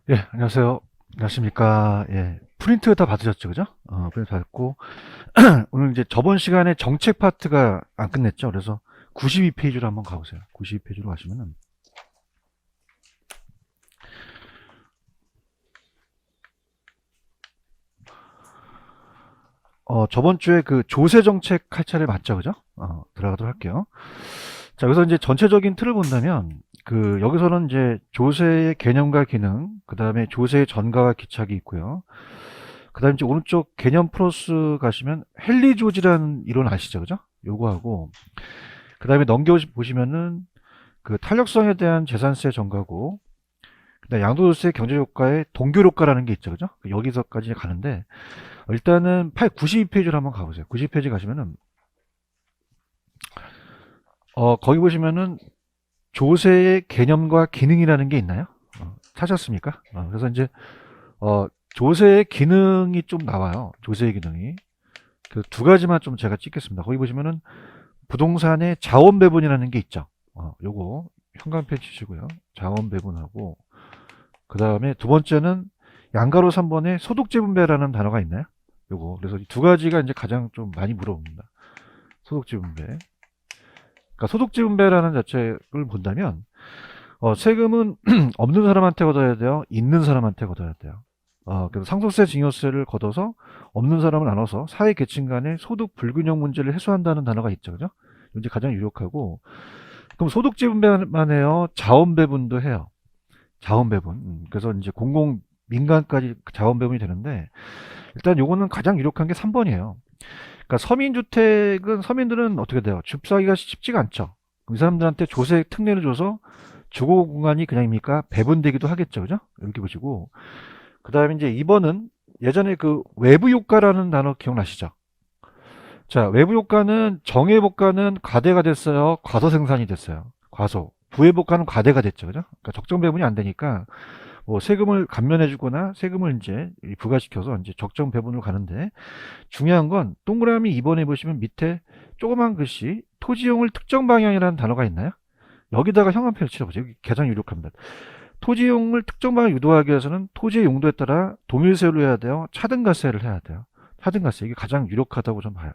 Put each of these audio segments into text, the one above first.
예, 안녕하세요. 안녕하십니까. 예, 프린트 다 받으셨죠, 그죠? 프린트 받았고, 오늘 이제 저번 시간에 정책 파트가 안 끝냈죠. 그래서 92페이지로 한번 가보세요. 92페이지로 가시면은, 저번 주에 그 조세 정책 할 차례 맞죠, 그죠? 들어가도록 할게요. 자, 그래서 이제 전체적인 틀을 본다면, 여기서는 이제 조세의 개념과 기능, 그 다음에 조세의 전가와 기착이 있고요. 그 다음에 이제 오른쪽 개념 플러스 가시면 헨리 조지라는 이론 아시죠? 그죠? 요거하고, 그 다음에 넘겨보시면은 그 탄력성에 대한 재산세 전가고, 그다음 양도소득세 경제효과의 동결효과라는 게 있죠. 그죠? 여기서까지 가는데, 일단은 92페이지로 한번 가보세요. 92페이지 가시면은, 거기 보시면은 조세의 개념과 기능이라는 게 있나요? 찾았습니까? 그래서 이제, 조세의 기능이 좀 나와요. 조세의 기능이. 그 두 가지만 좀 제가 찍겠습니다. 거기 보시면은 부동산의 자원 배분이라는 게 있죠. 요거 현관펜 치시고요. 자원 배분하고 그 다음에 두 번째는 양가로 3번에 소득지분배라는 단어가 있나요? 요거 그래서 이 두 가지가 이제 가장 좀 많이 물어봅니다. 소득지분배. 그러니까 소득지분배라는 자체를 본다면 세금은 없는 사람한테 걷어야 돼요. 있는 사람한테 걷어야 돼요. 그래서 상속세, 증여세를 걷어서 없는 사람을 나눠서 사회 계층 간의 소득 불균형 문제를 해소한다는 단어가 있죠. 그죠? 이제 가장 유력하고 그럼 소득지분배만 해요? 자원배분도 해요. 자원배분. 그래서 이제 공공 민간까지 자원배분이 되는데 일단 요거는 가장 유력한 게 3번이에요. 그러니까 서민주택은 서민들은 어떻게 돼요? 집 사기가 쉽지가 않죠. 그럼 이 사람들한테 조세 특례를 줘서 주거 공간이 그냥입니까? 배분되기도 하겠죠. 그죠? 이렇게 보시고 그 다음에 이제 2번은 예전에 그 외부 효과라는 단어 기억나시죠? 자, 외부 효과는 정외복과는 과대가 됐어요. 과소 생산이 됐어요. 과소. 부회복과는 과대가 됐죠. 그죠? 그러니까 적정 배분이 안 되니까 뭐 세금을 감면해주거나 세금을 이제 부과시켜서 이제 적정 배분으로 가는데 중요한 건 동그라미 2번에 보시면 밑에 조그만 글씨 토지용을 특정 방향이라는 단어가 있나요? 여기다가 형광펜을 칠해보세요. 여기 가장 유력합니다. 토지용을 특정 방향 유도하기 위해서는 토지의 용도에 따라 동일세로 해야 돼요. 차등가세를 해야 돼요. 차등가세 이게 가장 유력하다고 좀 봐요.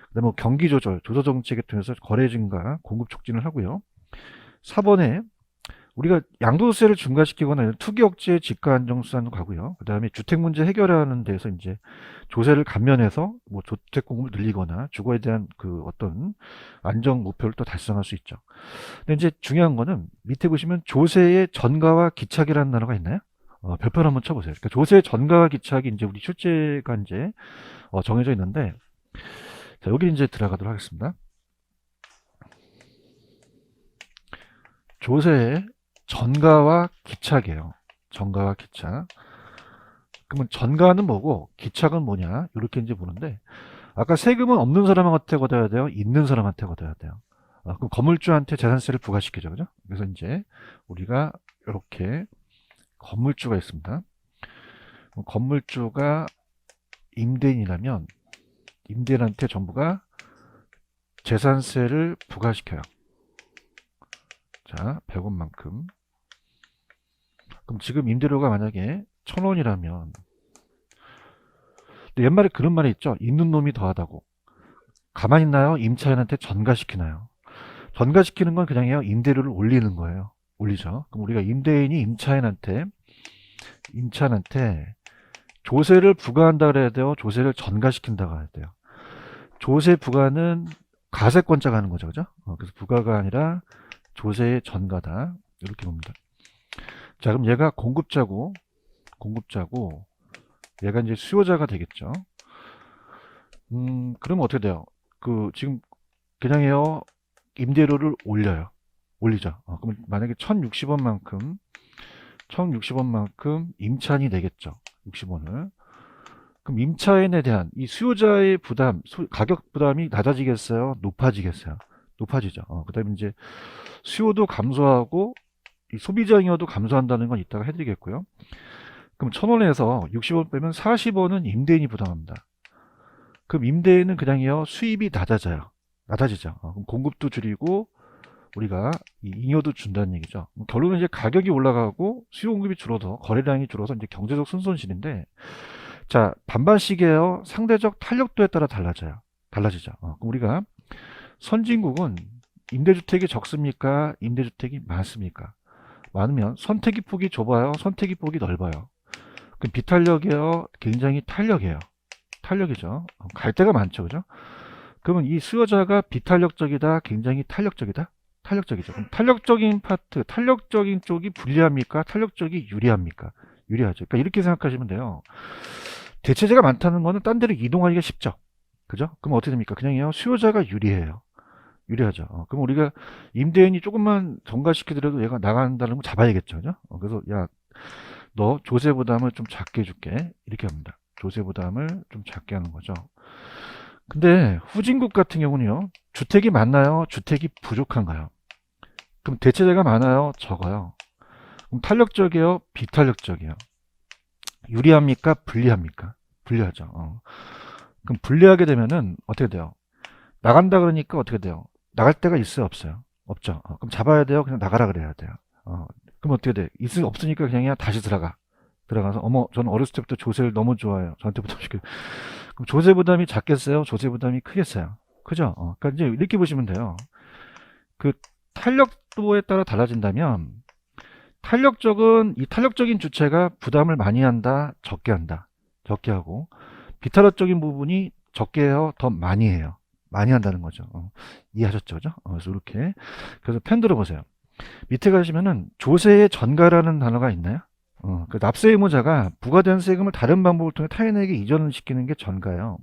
그다음에 뭐 경기 조절, 조서 정책에 통해서 거래 증가, 공급 촉진을 하고요. 4번에 우리가 양도세를 중과시키거나 투기 억제 집가 안정수단도 가고요. 그다음에 주택 문제 해결하는 데서 이제 조세를 감면해서 뭐 주택 공급을 늘리거나 주거에 대한 그 어떤 안정 목표를 또 달성할 수 있죠. 근데 이제 중요한 거는 밑에 보시면 조세의 전가와 기착이라는 단어가 있나요? 별표를 한번 쳐보세요. 그러니까 조세의 전가와 기착이 이제 우리 출제가 이제 정해져 있는데 자, 여기 이제 들어가도록 하겠습니다. 조세의 전가와 기착이에요. 전가와 기착. 그러면 전가는 뭐고 기착은 뭐냐? 이렇게 이제 보는데 아까 세금은 없는 사람한테 걷어야 돼요. 있는 사람한테 걷어야 돼요. 그럼 건물주한테 재산세를 부과시키죠. 그죠? 그래서 이제 우리가 이렇게 건물주가 있습니다. 건물주가 임대인이라면 임대인한테 전부가 재산세를 부과시켜요. 자, 100원만큼. 그럼 지금 임대료가 만약에 1000원이라면 옛말에 그런 말이 있죠. 있는 놈이 더하다고. 가만히 있나요? 임차인한테 전가시키나요? 전가시키는 건 그냥요. 임대료를 올리는 거예요. 올리죠. 그럼 우리가 임대인이 임차인한테 조세를 부과한다 그래야 돼요. 조세를 전가시킨다 그래야 돼요. 조세 부과는 가세권자가 하는 거죠. 그죠? 그래서 부과가 아니라 조세의 전가다. 이렇게 봅니다. 자, 그럼 얘가 공급자고, 얘가 이제 수요자가 되겠죠. 그러면 어떻게 돼요? 지금 그냥요, 임대료를 올리죠. 그럼 만약에 1060원만큼 임차인이 내겠죠. 60원을. 그럼 임차인에 대한 이 수요자의 부담, 가격 부담이 낮아지겠어요? 높아지겠어요? 높아지죠. 그 다음에 이제 수요도 감소하고 이 소비자 잉여도 감소한다는 건 이따가 해드리겠고요. 그럼 1000원에서 60원 빼면 40원은 임대인이 부담합니다. 그럼 임대인은 그냥요 수입이 낮아지죠. 그럼 공급도 줄이고 우리가 이 잉여도 준다는 얘기죠. 결론은 이제 가격이 올라가고 수요 공급이 줄어서 거래량이 줄어서 이제 경제적 순손실인데, 자, 반반씩이에요. 상대적 탄력도에 따라 달라지죠. 그럼 우리가 선진국은 임대주택이 적습니까? 임대주택이 많습니까? 많으면 선택의 폭이 좁아요. 선택의 폭이 넓어요. 그럼 비탄력이에요. 굉장히 탄력이에요. 탄력이죠. 갈 데가 많죠, 그죠? 그러면 이 수요자가 비탄력적이다, 굉장히 탄력적이다? 탄력적이죠. 그럼 탄력적인 파트, 탄력적인 쪽이 불리합니까? 탄력적이 유리합니까? 유리하죠. 그러니까 이렇게 생각하시면 돼요. 대체재가 많다는 거는 딴 데로 이동하기가 쉽죠. 그죠? 그럼 어떻게 됩니까? 그냥요. 수요자가 유리해요. 유리하죠. 그럼 우리가 임대인이 조금만 정가시키더라도 얘가 나간다는 거 잡아야겠죠. 그죠? 그래서 야, 너 조세 부담을 좀 작게 해줄게. 이렇게 합니다. 조세 부담을 좀 작게 하는 거죠. 근데 후진국 같은 경우는요. 주택이 많나요? 주택이 부족한가요? 그럼 대체재가 많아요? 적어요? 그럼 탄력적이에요? 비탄력적이에요? 유리합니까? 불리합니까? 불리하죠. 그럼 불리하게 되면은 어떻게 돼요? 나간다 그러니까 어떻게 돼요? 나갈 데가 있어요? 없어요? 없죠. 그럼 잡아야 돼요? 그냥 나가라 그래야 돼요. 그럼 어떻게 돼? 없으니까 그냥 다시 들어가서 어머 저는 어렸을 때부터 조세를 너무 좋아해요. 저한테 부담시켜요. 그럼 조세 부담이 작겠어요? 조세 부담이 크겠어요? 그죠? 그러니까 이제 이렇게 보시면 돼요. 그 탄력도에 따라 달라진다면 이 탄력적인 주체가 부담을 많이 한다, 적게 한다. 적게 하고 비탄력적인 부분이 적게 해요, 더 많이 해요. 많이 한다는 거죠. 이해하셨죠? 그죠? 그래서 이렇게. 그래서 펜 들어보세요. 밑에 가시면은 조세의 전가라는 단어가 있나요? 그 납세 의무자가 부과된 세금을 다른 방법을 통해 타인에게 이전을 시키는 게 전가예요.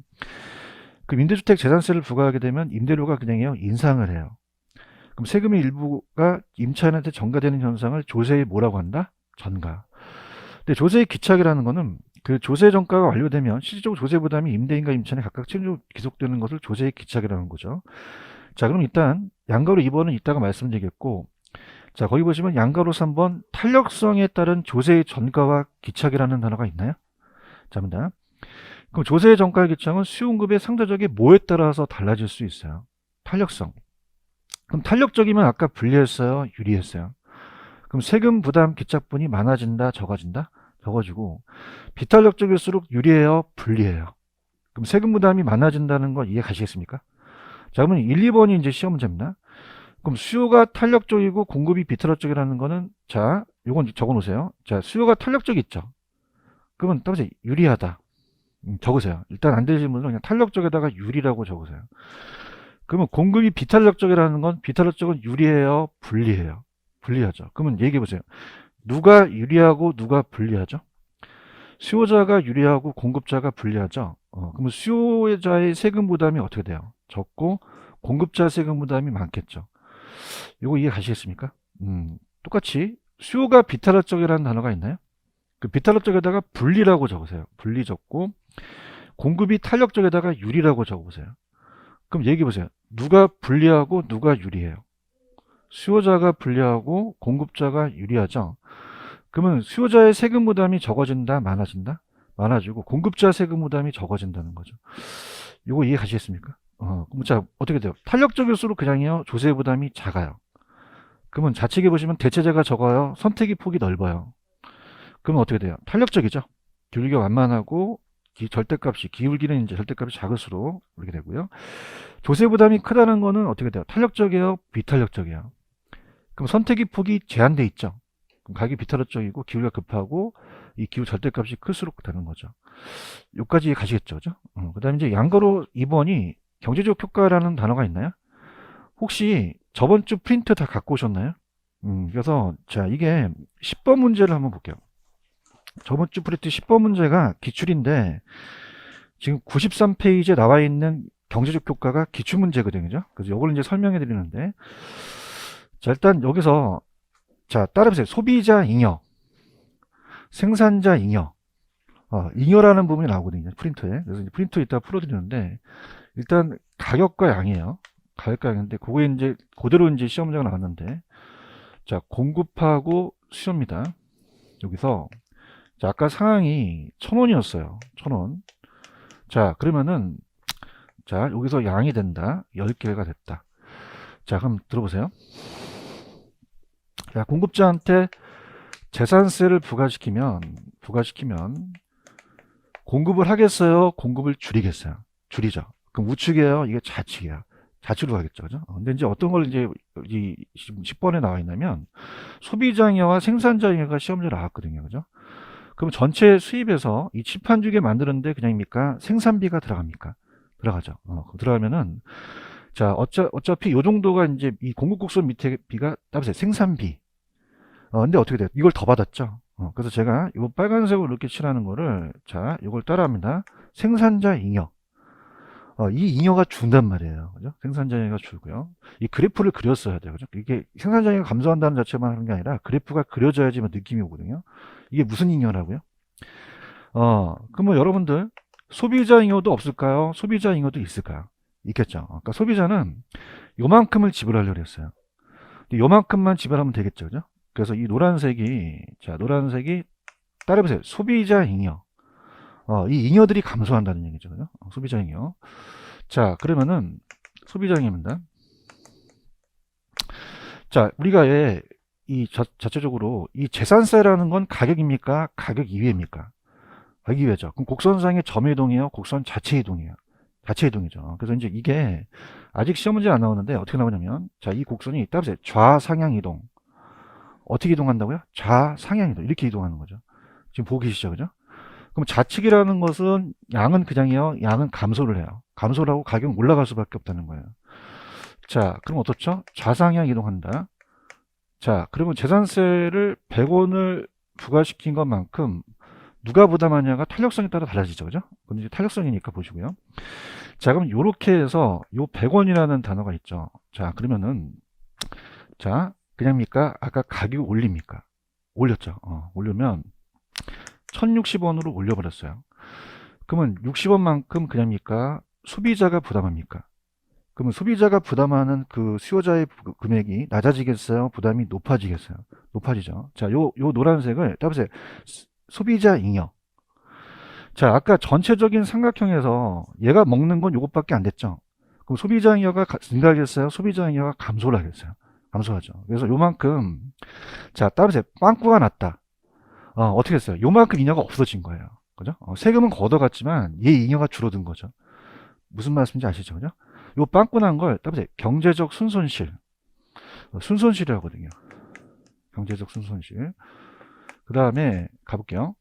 그 임대주택 재산세를 부과하게 되면 임대료가 그냥요 인상을 해요. 그럼 세금의 일부가 임차인한테 전가되는 현상을 조세의 뭐라고 한다? 전가. 근데 조세의 기착이라는 거는 그 조세 전가가 완료되면 실질적으로 조세 부담이 임대인과 임차인에 각각 책임적으로 기속되는 것을 조세의 기착이라는 거죠. 자, 그럼 일단 양가로 2번은 이따가 말씀드리겠고, 자, 거기 보시면 양가로 3번 탄력성에 따른 조세의 전가와 기착이라는 단어가 있나요? 자, 입니다. 그럼 조세의 전가와 기착은 수요공급의 상대적인 뭐에 따라서 달라질 수 있어요. 탄력성. 그럼 탄력적이면 아까 불리했어요? 유리했어요? 그럼 세금 부담 기착분이 많아진다? 적어진다? 적어지고 비탄력적일수록 유리해요? 불리해요? 그럼 세금 부담이 많아진다는 거 이해 가시겠습니까? 자, 그러면 1, 2번이 이제 시험 문제입니다. 그럼 수요가 탄력적이고 공급이 비탄력적이라는 거는 자, 요건 적어 놓으세요. 자, 수요가 탄력적이 있죠. 그러면 따라서 유리하다. 적으세요. 일단 안 되시는 분은 그냥 탄력적에다가 유리라고 적으세요. 그러면 공급이 비탄력적이라는 건 비탄력적은 유리해요? 불리해요? 불리하죠. 그러면 얘기해 보세요. 누가 유리하고 누가 불리하죠? 수요자가 유리하고 공급자가 불리하죠. 그러면 수요자의 세금 부담이 어떻게 돼요? 적고 공급자 세금 부담이 많겠죠. 이거 이해 가시겠습니까? 똑같이 수요가 비탄력적이라는 단어가 있나요? 그 비탄력적에다가 분리라고 적으세요. 분리 적고 공급이 탄력적에다가 유리라고 적어보세요. 그럼 얘기해 보세요. 누가 불리하고 누가 유리해요? 수요자가 불리하고 공급자가 유리하죠. 그러면 수요자의 세금 부담이 적어진다, 많아진다? 많아지고 공급자 세금 부담이 적어진다는 거죠. 이거 이해 가시겠습니까? 그럼 자, 어떻게 돼요? 탄력적일수록 그냥요 조세 부담이 작아요. 그러면 좌측에 보시면 대체재가 적어요. 선택의 폭이 넓어요. 그러면 어떻게 돼요? 탄력적이죠. 기울기가 완만하고 기울기는 이제 절대값이 작을수록 그렇게 되고요. 조세 부담이 크다는 거는 어떻게 돼요? 탄력적이에요? 비탄력적이에요? 그럼 선택의 폭이 제한돼 있죠. 그럼 가격이 비탄력적이고 기울기가 급하고 이 기울 절대값이 클수록 되는 거죠. 여기까지 가시겠죠. 그죠? 그 다음에 이제 양가로 2번이 경제적 효과라는 단어가 있나요? 혹시 저번 주 프린트 다 갖고 오셨나요? 그래서 자, 이게 10번 문제를 한번 볼게요. 저번 주 프린트 10번 문제가 기출인데 지금 93페이지에 나와 있는 경제적 효과가 기출문제거든요. 그래서 이걸 이제 설명해 드리는데, 자, 일단 여기서 자, 따라해보세요. 소비자 잉여, 생산자 잉여, 잉여라는 부분이 나오거든요. 프린터에. 그래서 프린터 이따 풀어드리는데, 일단 가격과 양이에요. 가격과 양인데, 그게 이제 그대로 이제 시험 문제가 나왔는데, 자, 공급하고 수요입니다. 여기서 자, 아까 상황이 1,000원이었어요. 1,000원. 자, 그러면은 자, 여기서 양이 된다. 10개가 됐다. 자, 그럼 들어보세요. 자, 공급자한테 재산세를 부과시키면 공급을 하겠어요? 공급을 줄이겠어요? 줄이죠. 그럼 우측이에요? 이게 좌측이야. 좌측으로 가겠죠. 그죠? 근데 이제 어떤 걸 이제 이 10번에 나와 있냐면 소비자잉여와 생산자잉여가 시험지에 나왔거든요. 그죠? 그럼 전체 수입에서 이 칩 한 주개 만드는데 그냥입니까? 생산비가 들어갑니까? 들어가죠. 들어가면은 자, 어차피 요 정도가 이제 이 공급곡선 밑에 비가 따보세요. 생산비. 근데 어떻게 돼요? 이걸 더 받았죠. 그래서 제가 요 빨간색으로 이렇게 칠하는 거를 자, 요걸 따라합니다. 생산자 잉여. 이 잉여가 준단 말이에요. 그죠? 생산자 잉여가 줄고요. 이 그래프를 그렸어야 돼요. 그죠? 이게 생산자 잉여가 감소한다는 자체만 하는 게 아니라 그래프가 그려져야지 느낌이 오거든요. 이게 무슨 잉여라고요? 그러면 여러분들 소비자 잉여도 없을까요? 소비자 잉여도 있을까요? 있겠죠. 그러니까 소비자는 요만큼을 지불하려고 했어요. 요만큼만 지불하면 되겠죠. 그죠? 그래서 이 노란색이 따라해보세요. 소비자 잉여. 이 잉여들이 감소한다는 얘기죠. 그죠? 소비자 잉여. 자, 그러면은 소비자 잉여입니다. 자, 우리가 자체적으로 이 재산세라는 건 가격입니까? 가격 이외입니까? 가격 이외죠. 그럼 곡선상의 점이동이에요? 곡선 자체 이동이에요? 자체 이동이죠. 그래서 이제 이게 아직 시험 문제 안 나오는데 어떻게 나오냐면 자, 이 곡선이 따라서 좌상향 이동. 어떻게 이동한다고요? 좌상향 이동. 이렇게 이동하는 거죠. 지금 보고 계시죠? 그죠? 그럼 좌측이라는 것은 양은 그냥이요. 양은 감소를 해요. 감소를 하고 가격은 올라갈 수밖에 없다는 거예요. 자, 그럼 어떻죠? 좌상향 이동한다. 자, 그러면 재산세를 100원을 부과시킨 것만큼 누가 부담하냐가 탄력성에 따라 달라지죠. 그죠? 근데 이제 탄력성이니까 보시고요. 자, 그럼 요렇게 해서 요 100원이라는 단어가 있죠. 자, 그러면은 자, 그냥입니까? 아까 가격 올립니까? 올렸죠. 올리면 1060원으로 올려버렸어요. 그러면 60원만큼 그냥입니까? 소비자가 부담합니까? 그러면 소비자가 부담하는 그 수요자의 금액이 낮아지겠어요? 부담이 높아지겠어요? 높아지죠. 자, 요 노란색을 따보세요. 소비자 잉여. 자, 아까 전체적인 삼각형에서 얘가 먹는 건 요것밖에 안 됐죠. 그럼 소비자 잉여가 증가하겠어요? 소비자 잉여가 감소를 하겠어요? 감소하죠. 그래서 요만큼 자, 따르세요. 빵꾸가 났다. 어떻게 했어요? 요만큼 잉여가 없어진 거예요. 그죠? 세금은 걷어갔지만 얘 잉여가 줄어든 거죠. 무슨 말씀인지 아시죠? 그죠? 요 빵꾸 난 걸 따보세요. 경제적 순손실. 순손실이라거든요. 경제적 순손실. 그 다음에 가볼게요.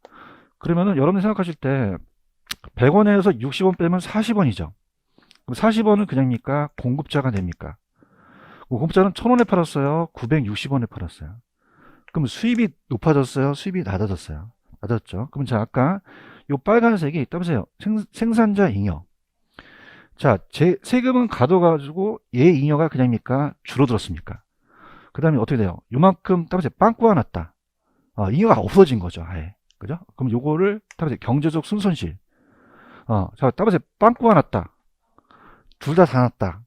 그러면은 여러분이 생각하실 때 100원에서 60원 빼면 40원이죠. 그럼 40원은 그냥입니까? 공급자가 냅니까? 공급자는 1000원에 팔았어요. 960원에 팔았어요. 그럼 수입이 높아졌어요? 수입이 낮아졌어요? 낮았죠. 그럼 자, 아까 요 빨간색이 따보세요. 생산자 잉여. 자, 세금은 가둬가지고 얘 잉여가 그냥입니까? 줄어들었습니까? 그 다음에 어떻게 돼요? 요만큼 따보세요. 빵꾸가 났다. 잉여가 없어진 거죠. 아예. 그죠? 그럼 요거를 따보세요. 경제적 순손실. 자, 따보세요. 빵꾸가 났다. 둘 다 났다.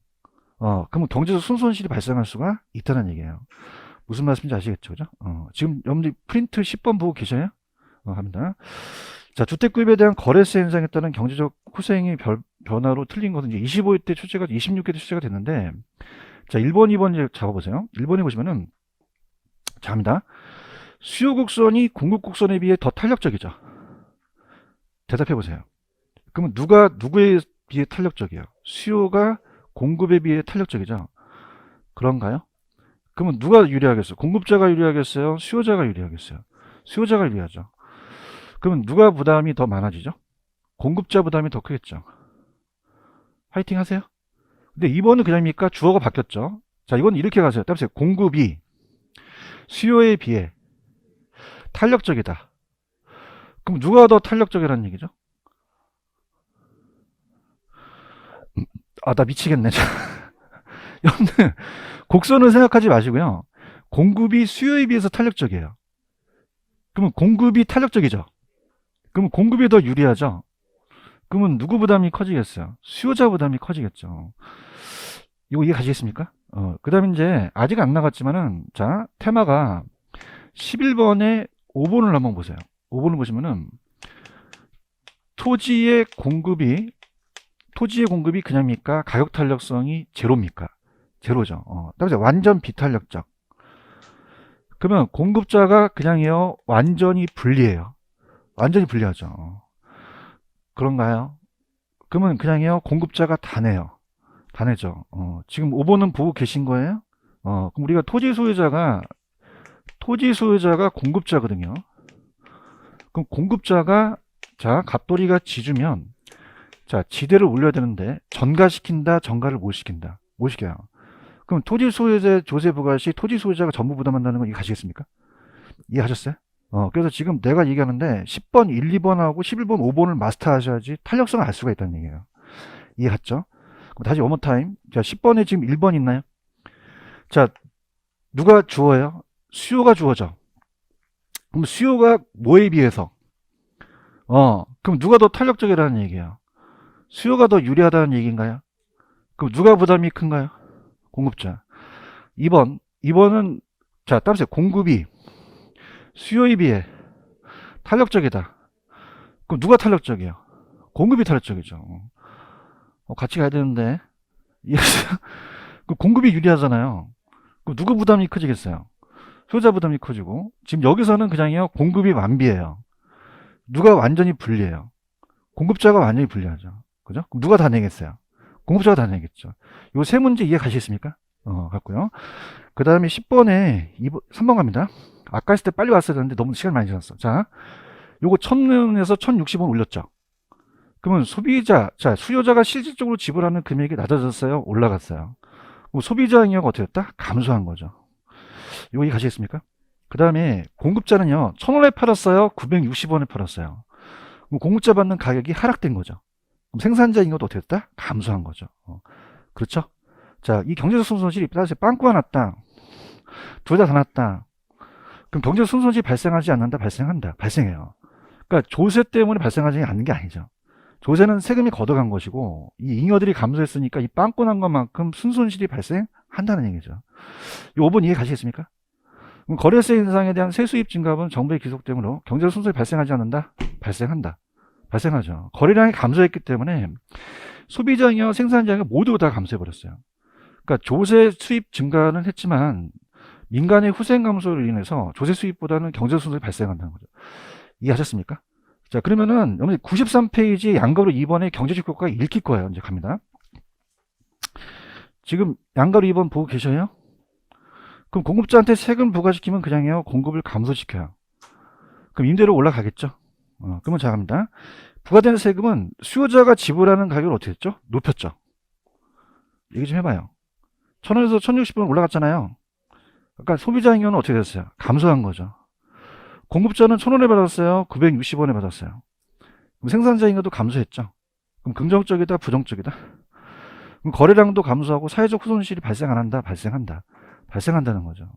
그러면 경제적 순손실이 발생할 수가 있다는 얘기예요. 무슨 말씀인지 아시겠죠? 그죠? 지금 여러분들 프린트 10번 보고 계셔요? 합니다. 자, 주택구입에 대한 거래세 현상에 따른 경제적 후생의 변화로 틀린 것은 이제 25회 때 출제가, 26회 때 출제가 됐는데, 자, 1번, 2번 이제 잡아보세요. 1번에 보시면은, 자, 합니다. 수요 곡선이 공급 곡선에 비해 더 탄력적이죠. 대답해 보세요. 그러면 누구에 비해 탄력적이에요? 수요가 공급에 비해 탄력적이죠. 그런가요? 그러면 누가 유리하겠어요? 공급자가 유리하겠어요? 수요자가 유리하겠어요? 수요자가 유리하죠. 그러면 누가 부담이 더 많아지죠? 공급자 부담이 더 크겠죠. 화이팅 하세요. 근데 2번은 그냥입니까? 주어가 바뀌었죠. 자, 이건 이렇게 가세요. 따보세요. 공급이 수요에 비해 탄력적이다. 그럼 누가 더 탄력적이라는 얘기죠? 나 미치겠네. 여러분들, 곡선을 생각하지 마시고요. 공급이 수요에 비해서 탄력적이에요. 그러면 공급이 탄력적이죠. 그러면 공급이 더 유리하죠. 그러면 누구 부담이 커지겠어요? 수요자 부담이 커지겠죠. 이거 이해 가시겠습니까? 그 다음에 이제 아직 안 나갔지만은 자, 테마가 11번에 5번을 한번 보세요. 5번을 보시면은 토지의 공급이 그냥입니까? 가격 탄력성이 제로입니까? 제로죠. 따라서 완전 비탄력적. 그러면 공급자가 그냥요 완전히 불리해요. 완전히 불리하죠. 그런가요? 그러면 그냥요 공급자가 다네요. 다네죠. 지금 5번은 보고 계신 거예요? 그럼 우리가 토지 소유자가 공급자거든요. 그럼 공급자가 자 갑돌이가 지주면 자 지대를 올려야 되는데 전가시킨다 전가를 못 시킨다 못 시켜요. 그럼 토지 소유자 조세 부과 시 토지 소유자가 전부 부담한다는 건 이해 가시겠습니까? 이해하셨어요? 그래서 지금 내가 얘기하는데 10번 1, 2번하고 11번 5번을 마스터하셔야지 탄력성을 알 수가 있다는 얘기예요. 이해갔죠? 그럼 다시 원모 타임. 자 10번에 지금 1번 있나요? 자 누가 주어요? 수요가 주어져. 그럼 수요가 뭐에 비해서? 그럼 누가 더 탄력적이라는 얘기예요? 수요가 더 유리하다는 얘기인가요? 그럼 누가 부담이 큰가요? 공급자. 2번은 자 따라서 공급이 수요에 비해 탄력적이다. 그럼 누가 탄력적이에요? 공급이 탄력적이죠. 같이 가야 되는데 그 공급이 유리하잖아요. 그럼 누구 부담이 커지겠어요? 소유자 부담이 커지고 지금 여기서는 그냥요 공급이 완비예요. 누가 완전히 불리해요? 공급자가 완전히 불리하죠. 그죠? 그럼 누가 다 내겠어요? 공급자가 다 내겠죠. 요 세 문제 이해 가시겠습니까? 같고요. 그 다음에 10번에 3번 갑니다. 아까 했을 때 빨리 왔어야 되는데 너무 시간 많이 지났어. 자, 요거 1000원에서 1060원 올렸죠. 그러면 수요자가 실질적으로 지불하는 금액이 낮아졌어요? 올라갔어요? 그럼 소비자 영역이 어떻게 됐다? 감소한 거죠. 이거 이해 가시겠습니까? 그 다음에 공급자는요, 1000원에 팔았어요? 960원에 팔았어요? 그럼 공급자 받는 가격이 하락된 거죠. 그럼 생산자 잉여도 어떻게 됐다? 감소한 거죠. 그렇죠? 자, 이 경제적 손실이 따라서 빵꾸가 났다. 둘 다 났다. 그럼 경제적 손실이 발생하지 않는다? 발생한다. 발생해요. 그러니까 조세 때문에 발생하지 않는 게 아니죠. 조세는 세금이 걷어간 것이고 이 잉여들이 감소했으니까 이 빵꾸 난 것만큼 순손실이 발생한다는 얘기죠. 이 5번 이해 가시겠습니까? 그럼 거래세 인상에 대한 세수입 증가분 정부의 기속 때문에 경제적 손실이 발생하지 않는다? 발생한다. 발생하죠. 거래량이 감소했기 때문에 소비자 잉여, 생산자 잉여 모두 다 감소해버렸어요. 그러니까 조세 수입 증가는 했지만 민간의 후생 감소로 인해서 조세 수입보다는 경제 손실이 발생한다는 거죠. 이해하셨습니까? 자, 그러면은 여러분 93페이지 양가로 2번의 경제적 효과가 읽힐 거예요. 이제 갑니다. 지금 양가로 2번 보고 계셔요? 그럼 공급자한테 세금 부과시키면 그냥요 공급을 감소시켜요. 그럼 임대료 올라가겠죠? 그러면 자 갑니다. 부과된 세금은 수요자가 지불하는 가격을 어떻게 했죠? 높였죠. 얘기 좀 해봐요. 1000원에서 1060원 올라갔잖아요. 그러니까 소비자 잉여는 어떻게 됐어요? 감소한 거죠. 공급자는 1000원에 받았어요? 960원에 받았어요? 그럼 생산자 잉여도 감소했죠. 그럼 긍정적이다? 부정적이다? 그럼 거래량도 감소하고 사회적 후손실이 발생 안 한다? 발생한다. 발생한다는 거죠.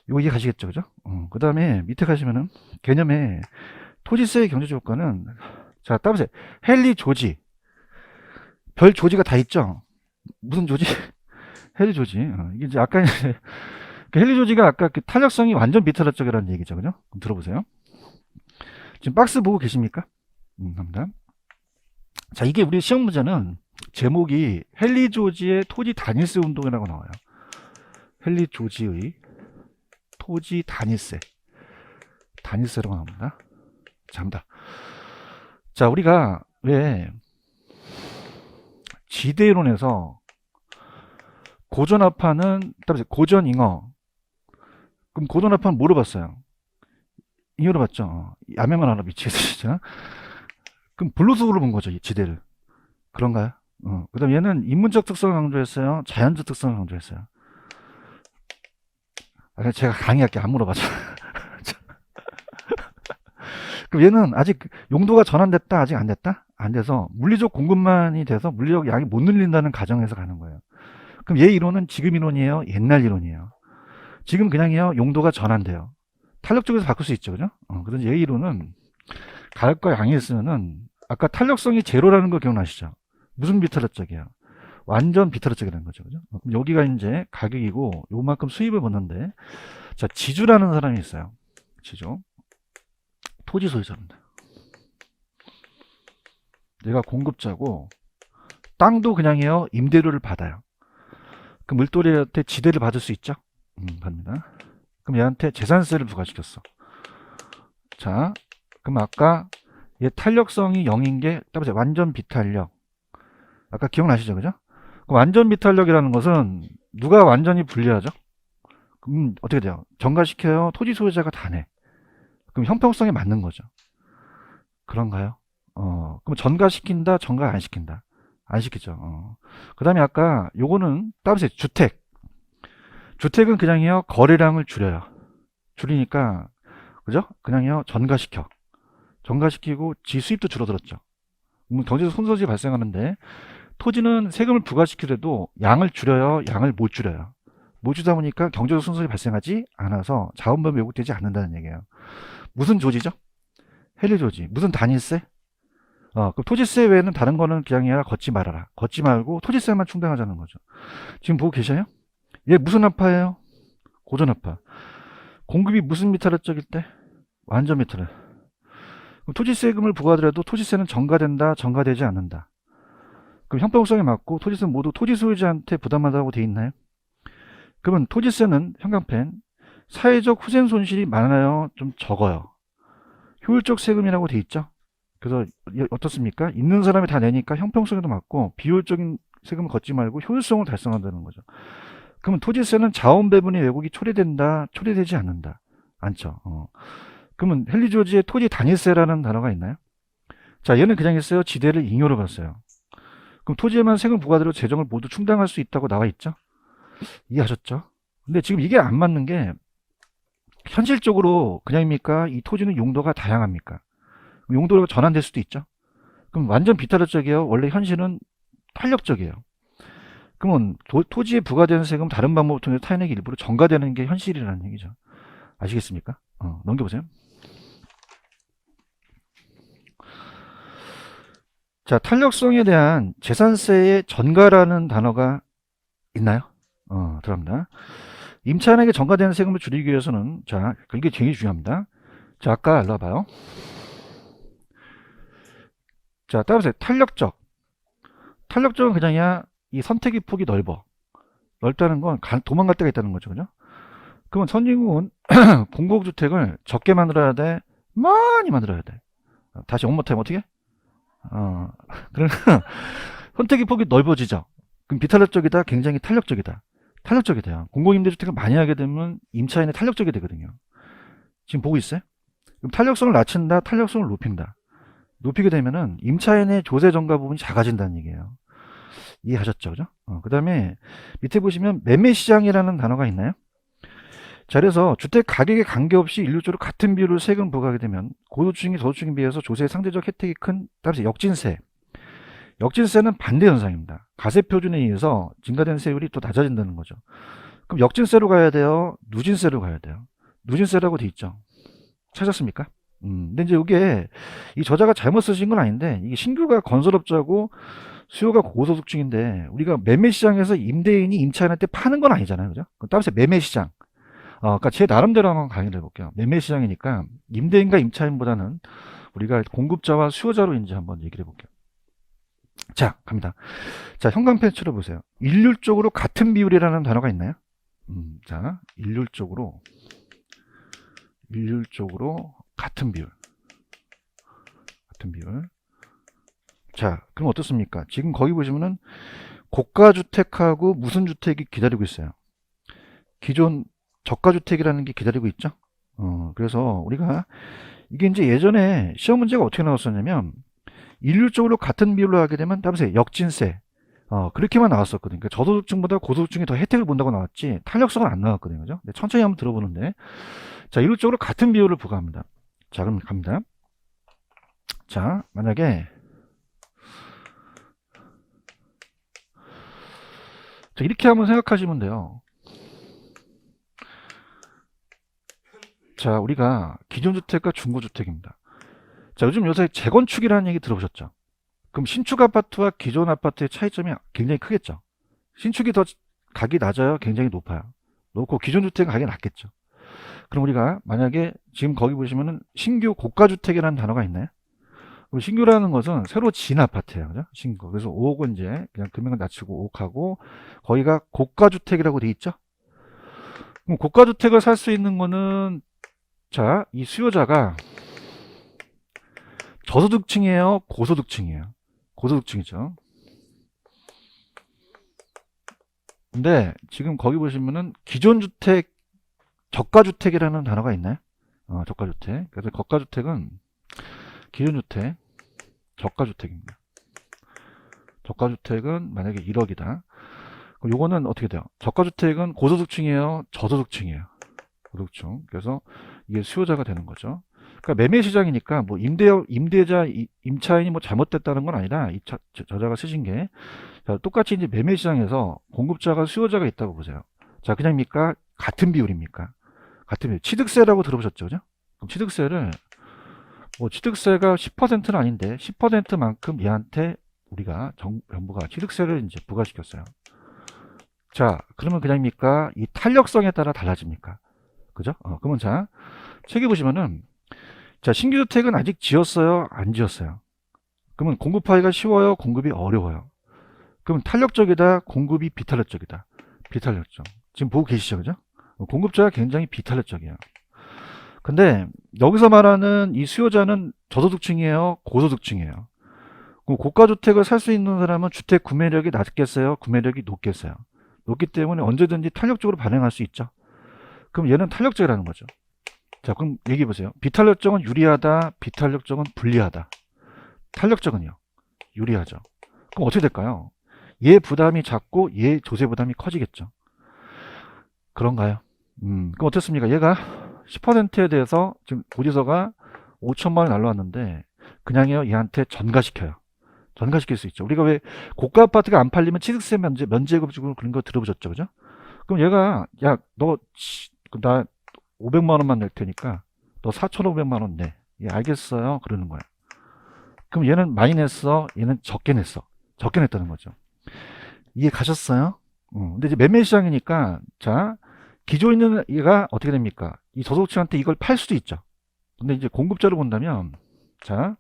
이거 이해 가시겠죠? 그죠? 그 다음에 밑에 가시면은 개념에 토지세의 경제적 효과는 자, 따보세요. 헨리 조지. 별 조지가 다 있죠? 무슨 조지? 헨리 조지. 이게 이제 아까 헨리 조지가 아까 그 탄력성이 완전 비탄력적이라는 얘기죠. 그죠? 그럼 들어보세요. 지금 박스 보고 계십니까? 갑니다. 자, 이게 우리 시험 문제는 제목이 헨리 조지의 토지 단일세 운동이라고 나와요. 헨리 조지의 토지 단일세라고 나옵니다. 잡니다. 자, 우리가 왜 지대이론에서 고전합하는 고전잉어 그럼 고전합하는 뭐로 봤어요? 잉여로 봤죠. 야매만 하나 미치겠어 진짜. 그럼 불로소로 본 거죠, 이 지대를. 그런가요? 그 다음 얘는 인문적 특성을 강조했어요? 자연적 특성을 강조했어요? 제가 강의할게 안 물어봐줘. 그럼 얘는 아직 용도가 전환됐다? 아직 안 됐다? 안 돼서 물리적 공급만이 돼서 물리적 양이 못 늘린다는 가정에서 가는 거예요. 그럼 얘 이론은 지금 이론이에요? 옛날 이론이에요? 지금 그냥요 용도가 전환돼요. 탄력적에서 바꿀 수 있죠. 그죠? 그래서 얘 이론은 가격과 양이 있으면은 아까 탄력성이 제로라는 거 기억나시죠? 무슨 비탄력적이야? 완전 비탄력적이라는 거죠. 그죠? 그럼 여기가 이제 가격이고 요만큼 수입을 받는데 자 지주라는 사람이 있어요. 지주. 토지 소유자입니다. 내가 공급자고 땅도 그냥요 임대료를 받아요. 그 물돌이한테 지대를 받을 수 있죠? 받습니다. 그럼 얘한테 재산세를 부과시켰어. 자, 그럼 아까 얘 탄력성이 0인 게 따라서 완전 비탄력. 아까 기억나시죠? 그죠? 그럼 완전 비탄력이라는 것은 누가 완전히 불리하죠? 그럼 어떻게 돼요? 전가시켜요? 토지 소유자가 다 내. 그럼 형평성에 맞는 거죠. 그런가요? 그럼 전가시킨다, 전가 안 시킨다. 안 시키죠. 그 다음에 아까 요거는 따라서 주택. 주택은 그냥요, 거래량을 줄여요. 줄이니까, 그죠? 그냥요, 전가시켜. 전가시키고 지 수입도 줄어들었죠. 경제적 손실이 발생하는데, 토지는 세금을 부과시키더라도 양을 줄여요, 양을 못 줄여요. 못 주다 보니까 경제적 손실이 발생하지 않아서 자원범위 왜곡되지 않는다는 얘기예요. 무슨 조지죠? 헬리 조지. 무슨 단위세? 그럼 토지세 외에는 다른 거는 그냥 얘가 걷지 말아라. 걷지 말고 토지세만 충당하자는 거죠. 지금 보고 계셔요? 얘 무슨 아파예요? 고전 아파. 공급이 무슨 미터를적일 때? 완전 미터를. 토지세금을 부과하더라도 토지세는 전가된다, 전가되지 않는다. 그럼 형평성에 맞고 토지세는 모두 토지 소유자한테 부담한다고 돼 있나요? 그러면 토지세는 형광펜 사회적 후생 손실이 많아요, 좀 적어요. 효율적 세금이라고 돼 있죠. 그래서 어떻습니까? 있는 사람이 다 내니까 형평성에도 맞고 비효율적인 세금을 걷지 말고 효율성을 달성한다는 거죠. 그러면 토지세는 자원 배분의 왜곡이 초래된다, 초래되지 않는다. 않죠. 그러면 헨리 조지의 토지 단위세라는 단어가 있나요? 자, 얘는 그냥 했어요. 지대를 잉여로 봤어요. 그럼 토지에만 세금 부과대로 재정을 모두 충당할 수 있다고 나와 있죠? 이해하셨죠? 근데 지금 이게 안 맞는 게 현실적으로 그냥입니까? 이 토지는 용도가 다양합니까? 용도가 전환될 수도 있죠. 그럼 완전 비탄력적이에요. 원래 현실은 탄력적이에요. 그러면 토지에 부과되는 세금 다른 방법을 통해 타인에게 일부러 전가되는 게 현실이라는 얘기죠. 아시겠습니까? 넘겨보세요. 자, 탄력성에 대한 재산세의 전가라는 단어가 있나요? 들어갑니다. 임차인에게 전가되는 세금을 줄이기 위해서는, 자, 이게 굉장히 중요합니다. 자, 아까 일로 와봐요. 자, 따라서 탄력적. 탄력적은 그냥이야, 이 선택의 폭이 넓어. 넓다는 건 도망갈 데가 있다는 거죠. 그죠? 그러면 선진국은 공공주택을 적게 만들어야 돼? 많이 만들어야 돼. 다시 원모타임 어떻게? 그러면 선택의 폭이 넓어지죠. 그럼 비탄력적이다, 굉장히 탄력적이다. 탄력적이 돼요. 공공임대주택을 많이 하게 되면 임차인의 탄력적이 되거든요. 지금 보고 있어요? 그럼 탄력성을 낮춘다, 탄력성을 높인다. 높이게 되면은 임차인의 조세 전가 부분이 작아진다는 얘기예요. 이해하셨죠? 그죠? 그 다음에 밑에 보시면 매매시장이라는 단어가 있나요? 자, 그래서 주택 가격에 관계없이 일률적으로 같은 비율로 세금 부과하게 되면 고소득층이 저소득층에 비해서 조세의 상대적 혜택이 큰, 따라서 역진세. 역진세는 반대 현상입니다. 가세 표준에 의해서 증가된 세율이 또 낮아진다는 거죠. 그럼 역진세로 가야 돼요? 누진세로 가야 돼요? 누진세라고 돼 있죠. 찾았습니까? 근데 이제 이게 이 저자가 잘못 쓰신 건 아닌데 이게 신규가 건설업자고 수요가 고소득층인데 우리가 매매시장에서 임대인이 임차인한테 파는 건 아니잖아요. 그죠? 따라서 매매시장. 그러니까 제 나름대로 한번 강의를 해볼게요. 매매시장이니까 임대인과 임차인보다는 우리가 공급자와 수요자로 이제 한번 얘기를 해볼게요. 자, 갑니다. 자, 형광펜 쳐다보세요. 일률적으로 같은 비율이라는 단어가 있나요? 자, 일률적으로 같은 비율. 같은 비율. 자, 그럼 어떻습니까? 지금 거기 보시면은 고가주택하고 무슨 주택이 기다리고 있어요? 기존 저가주택이라는 게 기다리고 있죠? 그래서 우리가 이게 이제 예전에 시험 문제가 어떻게 나왔었냐면 일률적으로 같은 비율로 하게 되면 따라서 역진세. 그렇게만 나왔었거든요. 그러니까 저소득층보다 고소득층이 더 혜택을 본다고 나왔지 탄력성은 안 나왔거든요. 그죠? 네, 천천히 한번 들어보는데 자, 일률적으로 같은 비율을 부과합니다. 자, 그럼 갑니다. 자, 만약에 자, 이렇게 한번 생각하시면 돼요. 자, 우리가 기존주택과 중고주택입니다. 자, 요즘 요새 재건축이라는 얘기 들어보셨죠? 그럼 신축 아파트와 기존 아파트의 차이점이 굉장히 크겠죠? 신축이 더 가격이 낮아요? 굉장히 높아요? 높고 기존 주택은 가격이 낮겠죠? 그럼 우리가 만약에 지금 거기 보시면은 신규 고가주택이라는 단어가 있나요? 그럼 신규라는 것은 새로 지은 아파트예요. 그죠? 신규. 그래서 5억은 이제 그냥 금액을 낮추고 5억하고 거기가 고가주택이라고 돼 있죠? 그럼 고가주택을 살 수 있는 거는, 자, 이 수요자가 저소득층이에요? 고소득층이에요? 고소득층이죠. 근데 지금 거기 보시면은 기존주택, 저가주택이라는 단어가 있나요? 저가주택. 그래서 저가주택은 기존주택, 저가주택입니다. 저가주택은 만약에 1억이다. 그럼 요거는 어떻게 돼요? 저가주택은 고소득층이에요? 저소득층이에요? 고소득층. 그래서 이게 수요자가 되는 거죠. 그러니까 매매 시장이니까 뭐 임대자, 임차인이 뭐 잘못됐다는 건 아니라 이 저자가 쓰신 게, 자, 똑같이 이제 매매 시장에서 공급자가 수요자가 있다고 보세요. 자, 그냥입니까? 같은 비율입니까? 같은 비율. 취득세라고 들어보셨죠? 그죠? 그럼 취득세를, 뭐 취득세가 10%는 아닌데 10%만큼 얘한테 우리가 정부가 취득세를 이제 부과시켰어요. 자, 그러면 그냥입니까? 이 탄력성에 따라 달라집니까? 그죠? 그러면 자, 책에 보시면은, 자, 신규 주택은 아직 지었어요? 안 지었어요? 그러면 공급하기가 쉬워요? 공급이 어려워요? 그럼 탄력적이다? 공급이 비탄력적이다? 비탄력적. 지금 보고 계시죠? 그죠? 공급자가 굉장히 비탄력적이에요. 근데 여기서 말하는 이 수요자는 저소득층이에요? 고소득층이에요? 그럼 고가주택을 살 수 있는 사람은 주택 구매력이 낮겠어요? 구매력이 높겠어요? 높기 때문에 언제든지 탄력적으로 반응할 수 있죠. 그럼 얘는 탄력적이라는 거죠. 자, 그럼 얘기해 보세요. 비탄력적은 유리하다, 비탄력적은 불리하다. 탄력적은요, 유리하죠. 그럼 어떻게 될까요? 얘 부담이 작고 얘 조세 부담이 커지겠죠. 그런가요? 그럼 어떻습니까? 얘가 10%에 대해서 지금 고지서가 5천만 원 날라왔는데 그냥요, 얘한테 전가시켜요. 전가시킬 수 있죠. 우리가 왜 고가 아파트가 안 팔리면 취득세 면제급 주고 그런 거 들어보셨죠, 그죠? 그럼 얘가, 야, 나 500만 원만 낼 테니까 너 4,500만 원 내. 예, 알겠어요. 그러는 거야. 그럼 얘는 많이 냈어. 얘는 적게 냈어. 적게 냈다는 거죠. 이해 가셨어요? 근데 이제 매매 시장이니까, 자, 기존 있는 얘가 어떻게 됩니까? 이 저소득층한테 이걸 팔 수도 있죠. 근데 이제 공급자를 본다면, 자,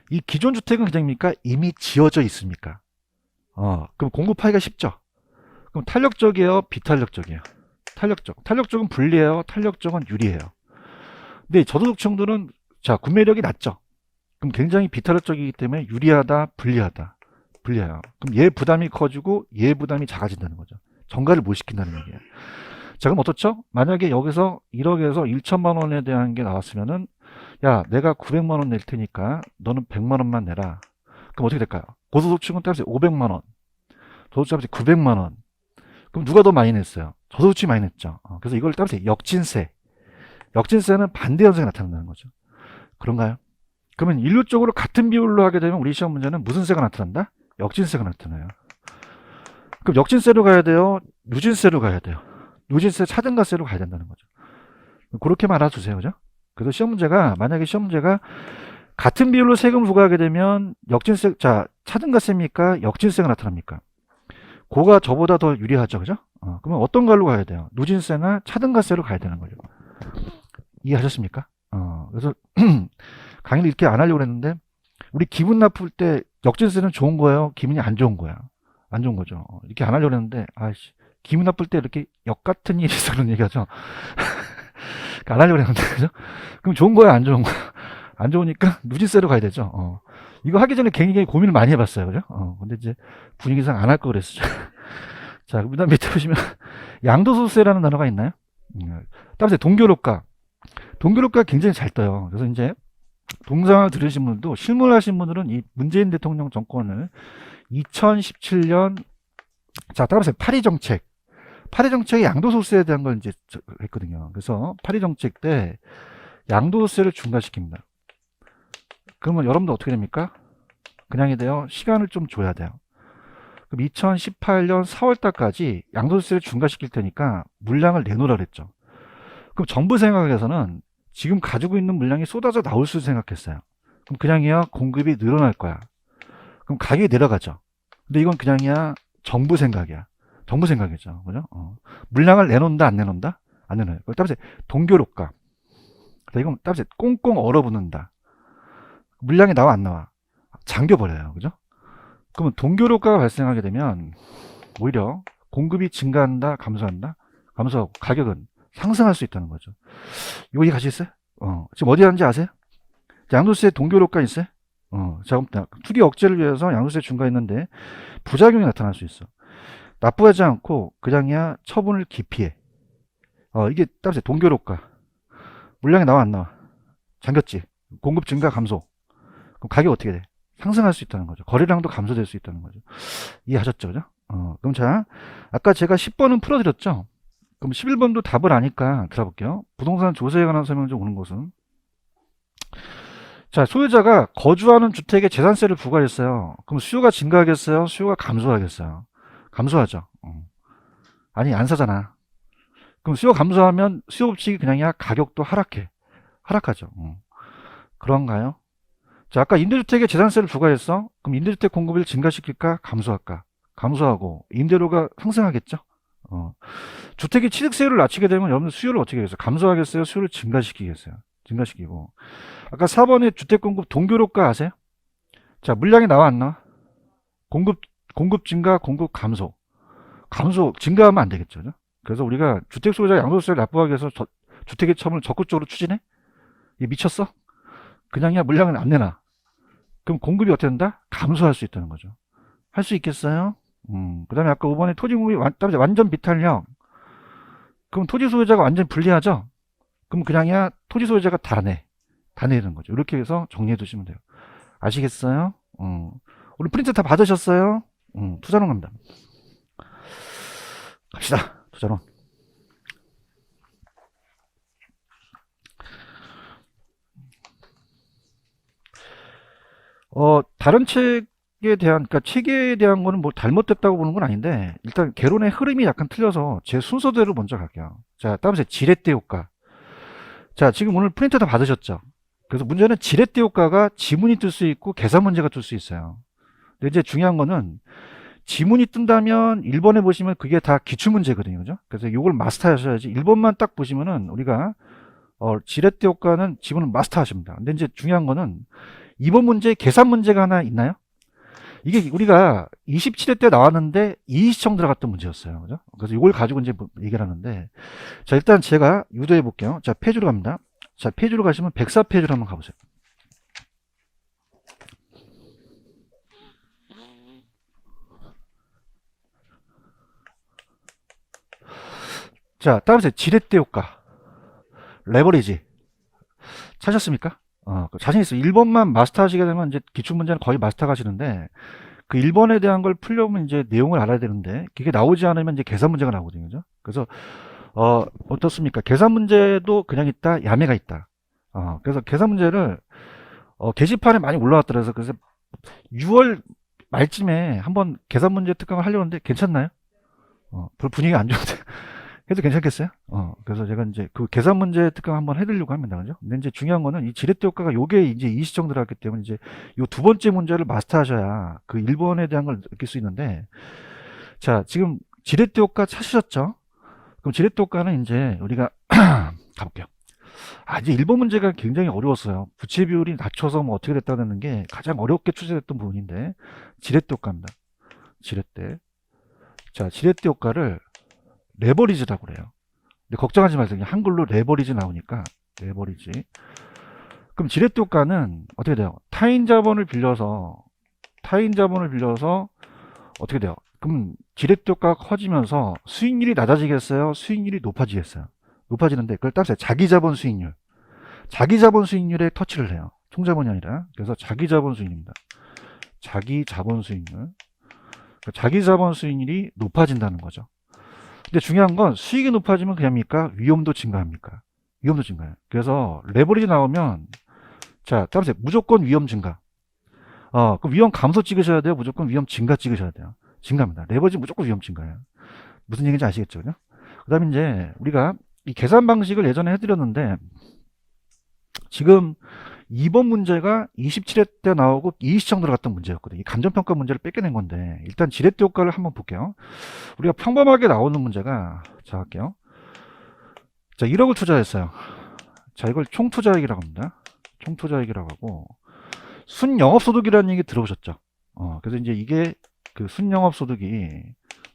이 기존 주택은 그냥입니까? 이미 지어져 있습니까? 그럼 공급하기가 쉽죠. 그럼 탄력적이에요? 비탄력적이에요? 탄력적. 탄력적은 불리해요? 탄력적은 유리해요? 근데 저소득층들은, 자, 구매력이 낮죠. 그럼 굉장히 비탄력적이기 때문에 유리하다, 불리하다. 불리해요. 그럼 얘 부담이 커지고 얘 부담이 작아진다는 거죠. 전가를 못 시킨다는 얘기예요. 자, 그럼 어떻죠? 만약에 여기서 1억에서 1천만 원에 대한 게 나왔으면은, 야, 내가 900만 원 낼 테니까 너는 100만 원만 내라. 그럼 어떻게 될까요? 고소득층은 따라서 500만 원, 저소득층은 900만 원. 그럼 누가 더 많이 냈어요? 저소득층이 많이 냈죠. 그래서 이걸 따라서 역진세. 역진세는 반대 현상이 나타난다는 거죠. 그런가요? 그러면 일률적으로 같은 비율로 하게 되면 우리 시험 문제는 무슨 세가 나타난다? 역진세가 나타나요. 그럼 역진세로 가야 돼요? 누진세로 가야 돼요? 누진세 차등가세로 가야 된다는 거죠. 그렇게만 알아두세요. 그죠? 그래서 시험 문제가, 만약에 시험 문제가 같은 비율로 세금을 부과하게 되면 역진세, 자, 차등가세입니까? 역진세가 나타납니까? 고가 저보다 더 유리하죠. 그죠? 그러면 어떤 걸로 가야 돼요? 누진세나 차등가세로 가야 되는 거죠. 이해하셨습니까? 그래서 강의를 이렇게 안 하려고 했는데, 우리 기분 나쁠 때 역진세는 좋은 거예요? 기분이 안 좋은 거야? 안 좋은 거죠. 이렇게 안 하려고 했는데, 아이씨, 기분 나쁠 때 이렇게 역 같은 일이 있어 그런 얘기하죠. 안 하려고 했는데, 그죠? 그럼 좋은 거야? 안 좋은 거야? 안 좋으니까 누진세로 가야 되죠. 이거 하기 전에 굉장히 고민을 많이 해봤어요. 그죠? 근데 이제 분위기상 안 할 거 그랬어요. 자, 그 다음 밑에 보시면 양도소득세라는 단어가 있나요? 따라서 동교롭가. 동교롭가 굉장히 잘 떠요. 그래서 이제 동상을 들으신 분들도, 실무하신 분들은 이 문재인 대통령 정권을 2017년, 자, 따라서 파리 정책. 파리 정책이 양도소득세에 대한 걸 이제 했거든요. 그래서 파리 정책 때 양도소득세를 중과시킵니다. 그러면 여러분들 어떻게 됩니까? 그냥이 돼요. 시간을 좀 줘야 돼요. 그럼 2018년 4월달까지 양도소득세를 중과시킬 테니까 물량을 내놓으라 그랬죠. 그럼 정부 생각에서는 지금 가지고 있는 물량이 쏟아져 나올 수 생각했어요. 그럼 그냥이야 공급이 늘어날 거야. 그럼 가격이 내려가죠. 근데 이건 그냥이야 정부 생각이야. 정부 생각이죠. 그죠? 물량을 내놓는다, 안 내놓는다? 안 내놔요. 그걸 따라서 동교롭가. 이건 따라서 꽁꽁 얼어붙는다. 물량이 나와, 안 나와? 잠겨버려요. 그죠? 그러면 동교롭가가 발생하게 되면 오히려 공급이 증가한다, 감소한다? 감소하고 가격은 상승할 수 있다는 거죠. 이거 이해가시겠어요? 지금 어디 하는지 아세요? 양도세 동결효과 있어요? 자, 투기 억제를 위해서 양도세 중과했는데 부작용이 나타날 수 있어. 납부하지 않고 그냥이야 처분을 기피해. 이게 따라서 동결효과. 물량이 나와 안 나와? 잠겼지. 공급 증가 감소. 그럼 가격 어떻게 돼? 상승할 수 있다는 거죠. 거래량도 감소될 수 있다는 거죠. 이해하셨죠? 그죠? 그럼 자, 아까 제가 10번은 풀어드렸죠? 그럼 11번도 답을 아니까 들어볼게요. 부동산 조세에 관한 설명 중 오는 것은 자, 소유자가 거주하는 주택에 재산세를 부과했어요. 그럼 수요가 증가하겠어요? 수요가 감소하겠어요? 감소하죠. 아니, 안 사잖아. 그럼 수요 감소하면 수요 법칙이 그냥이야 가격도 하락하죠. 그런가요? 자, 아까 임대주택에 재산세를 부과했어? 그럼 임대주택 공급을 증가시킬까? 감소할까? 감소하고 임대료가 상승하겠죠? 주택이 취득세율을 낮추게 되면 여러분들 수요를 어떻게 하겠어요? 감소하겠어요? 수요를 증가시키겠어요? 증가시키고. 아까 4번에 주택 공급 동결효과 아세요? 자, 물량이 나와 안 나와? 공급 증가, 공급 감소. 증가하면 안 되겠죠. 그죠? 그래서 우리가 주택 소유자 양도세를 납부하기 위해서 주택의 처분을 적극적으로 추진해? 이게 미쳤어? 그냥이야 물량을 안 내놔. 그럼 공급이 어떻게 된다? 감소할 수 있다는 거죠. 할 수 있겠어요? 그 다음에 아까 5번에 토지 공급이 완전 비탄력. 그럼 토지 소유자가 완전 불리하죠? 그럼 그냥이야 토지 소유자가 다 내는 거죠. 이렇게 해서 정리해 두시면 돼요. 아시겠어요? 우리 프린트 다 받으셨어요? 투자론 갑니다. 갑시다. 투자론. 다른 책에 대한, 그러니까 체계에 대한 거는 뭐 잘못됐다고 보는 건 아닌데, 일단 개론의 흐름이 약간 틀려서 제 순서대로 먼저 갈게요. 자, 다음에 지렛대 효과. 자, 지금 오늘 프린트 다 받으셨죠? 그래서 문제는 지렛대 효과가 지문이 뜰 수 있고 계산 문제가 뜰 수 있어요. 근데 이제 중요한 거는 지문이 뜬다면 1번에 보시면 그게 다 기출문제거든요. 그죠? 그래서 이걸 마스터 하셔야지 1번만 딱 보시면은 우리가 지렛대 효과는 지문은 마스터 하십니다. 근데 이제 중요한 거는 2번 문제에 계산 문제가 하나 있나요? 이게 우리가 27회 때 나왔는데 이의시청 들어갔던 문제였어요. 그죠? 그래서 이걸 가지고 이제 얘기를 하는데, 자, 일단 제가 유도해 볼게요. 자, 페이지로 갑니다. 자, 페이지로 가시면 104페이지로 한번 가보세요. 자, 다음에 지렛대 효과. 레버리지. 찾으셨습니까? 자신 있어요. 1번만 마스터 하시게 되면 이제 기출문제는 거의 마스터 가시는데, 그 1번에 대한 걸 풀려면 이제 내용을 알아야 되는데, 그게 나오지 않으면 이제 계산 문제가 나오거든요. 그죠? 그래서, 어떻습니까? 계산 문제도 그냥 있다, 야매가 있다. 그래서 계산 문제를, 게시판에 많이 올라왔더라고요. 그래서 6월 말쯤에 한번 계산 문제 특강을 하려고 하는데, 괜찮나요? 별 분위기가 안 좋은데. 해도 괜찮겠어요? 그래서 제가 이제 그 계산 문제 특강 한번 해드리려고 합니다. 그죠? 근데 이제 중요한 거는 이 지렛대 효과가 요게 이제 이시청 들어갔기 때문에 이제 요 두 번째 문제를 마스터 하셔야 그 1번에 대한 걸 느낄 수 있는데, 자, 지금 지렛대 효과 찾으셨죠? 그럼 지렛대 효과는 이제 우리가 가볼게요. 이제 1번 문제가 굉장히 어려웠어요. 부채 비율이 낮춰서 뭐 어떻게 됐다는 게 가장 어렵게 출제됐던 부분인데, 지렛대 효과입니다. 지렛대. 자, 지렛대 효과를 레버리지라고 그래요. 근데 걱정하지 마세요. 그냥 한글로 레버리지 나오니까 레버리지. 그럼 지렛대 효과는 어떻게 돼요? 타인 자본을 빌려서 어떻게 돼요? 그럼 지렛대 효과가 커지면서 수익률이 낮아지겠어요? 수익률이 높아지겠어요? 높아지는데 그걸 따라서 자기 자본 수익률에 터치를 해요. 총자본이 아니라. 그래서 자기 자본 수익률입니다. 자기 자본 수익률. 자기 자본 수익률이 높아진다는 거죠. 근데 중요한 건 수익이 높아지면 그냥입니까? 위험도 증가합니까? 위험도 증가해요. 그래서 레버리지 나오면, 자, 따라서 무조건 위험 증가. 그럼 위험 감소 찍으셔야 돼요? 무조건 위험 증가 찍으셔야 돼요? 증가입니다. 레버리지 무조건 위험 증가예요. 무슨 얘기인지 아시겠죠? 그 다음에 이제 우리가 이 계산 방식을 예전에 해드렸는데, 지금 2번 문제가 27회 때 나오고 이의시청 들어갔던 문제였거든요. 이 감정평가 문제를 뺏겨낸 건데, 일단 지렛대 효과를 한번 볼게요. 우리가 평범하게 나오는 문제가, 자, 할게요. 자, 1억을 투자했어요. 자, 이걸 총투자액이라고 합니다. 총투자액이라고 하고, 순영업소득이라는 얘기 들어보셨죠? 그래서 이제 이게 그 순영업소득이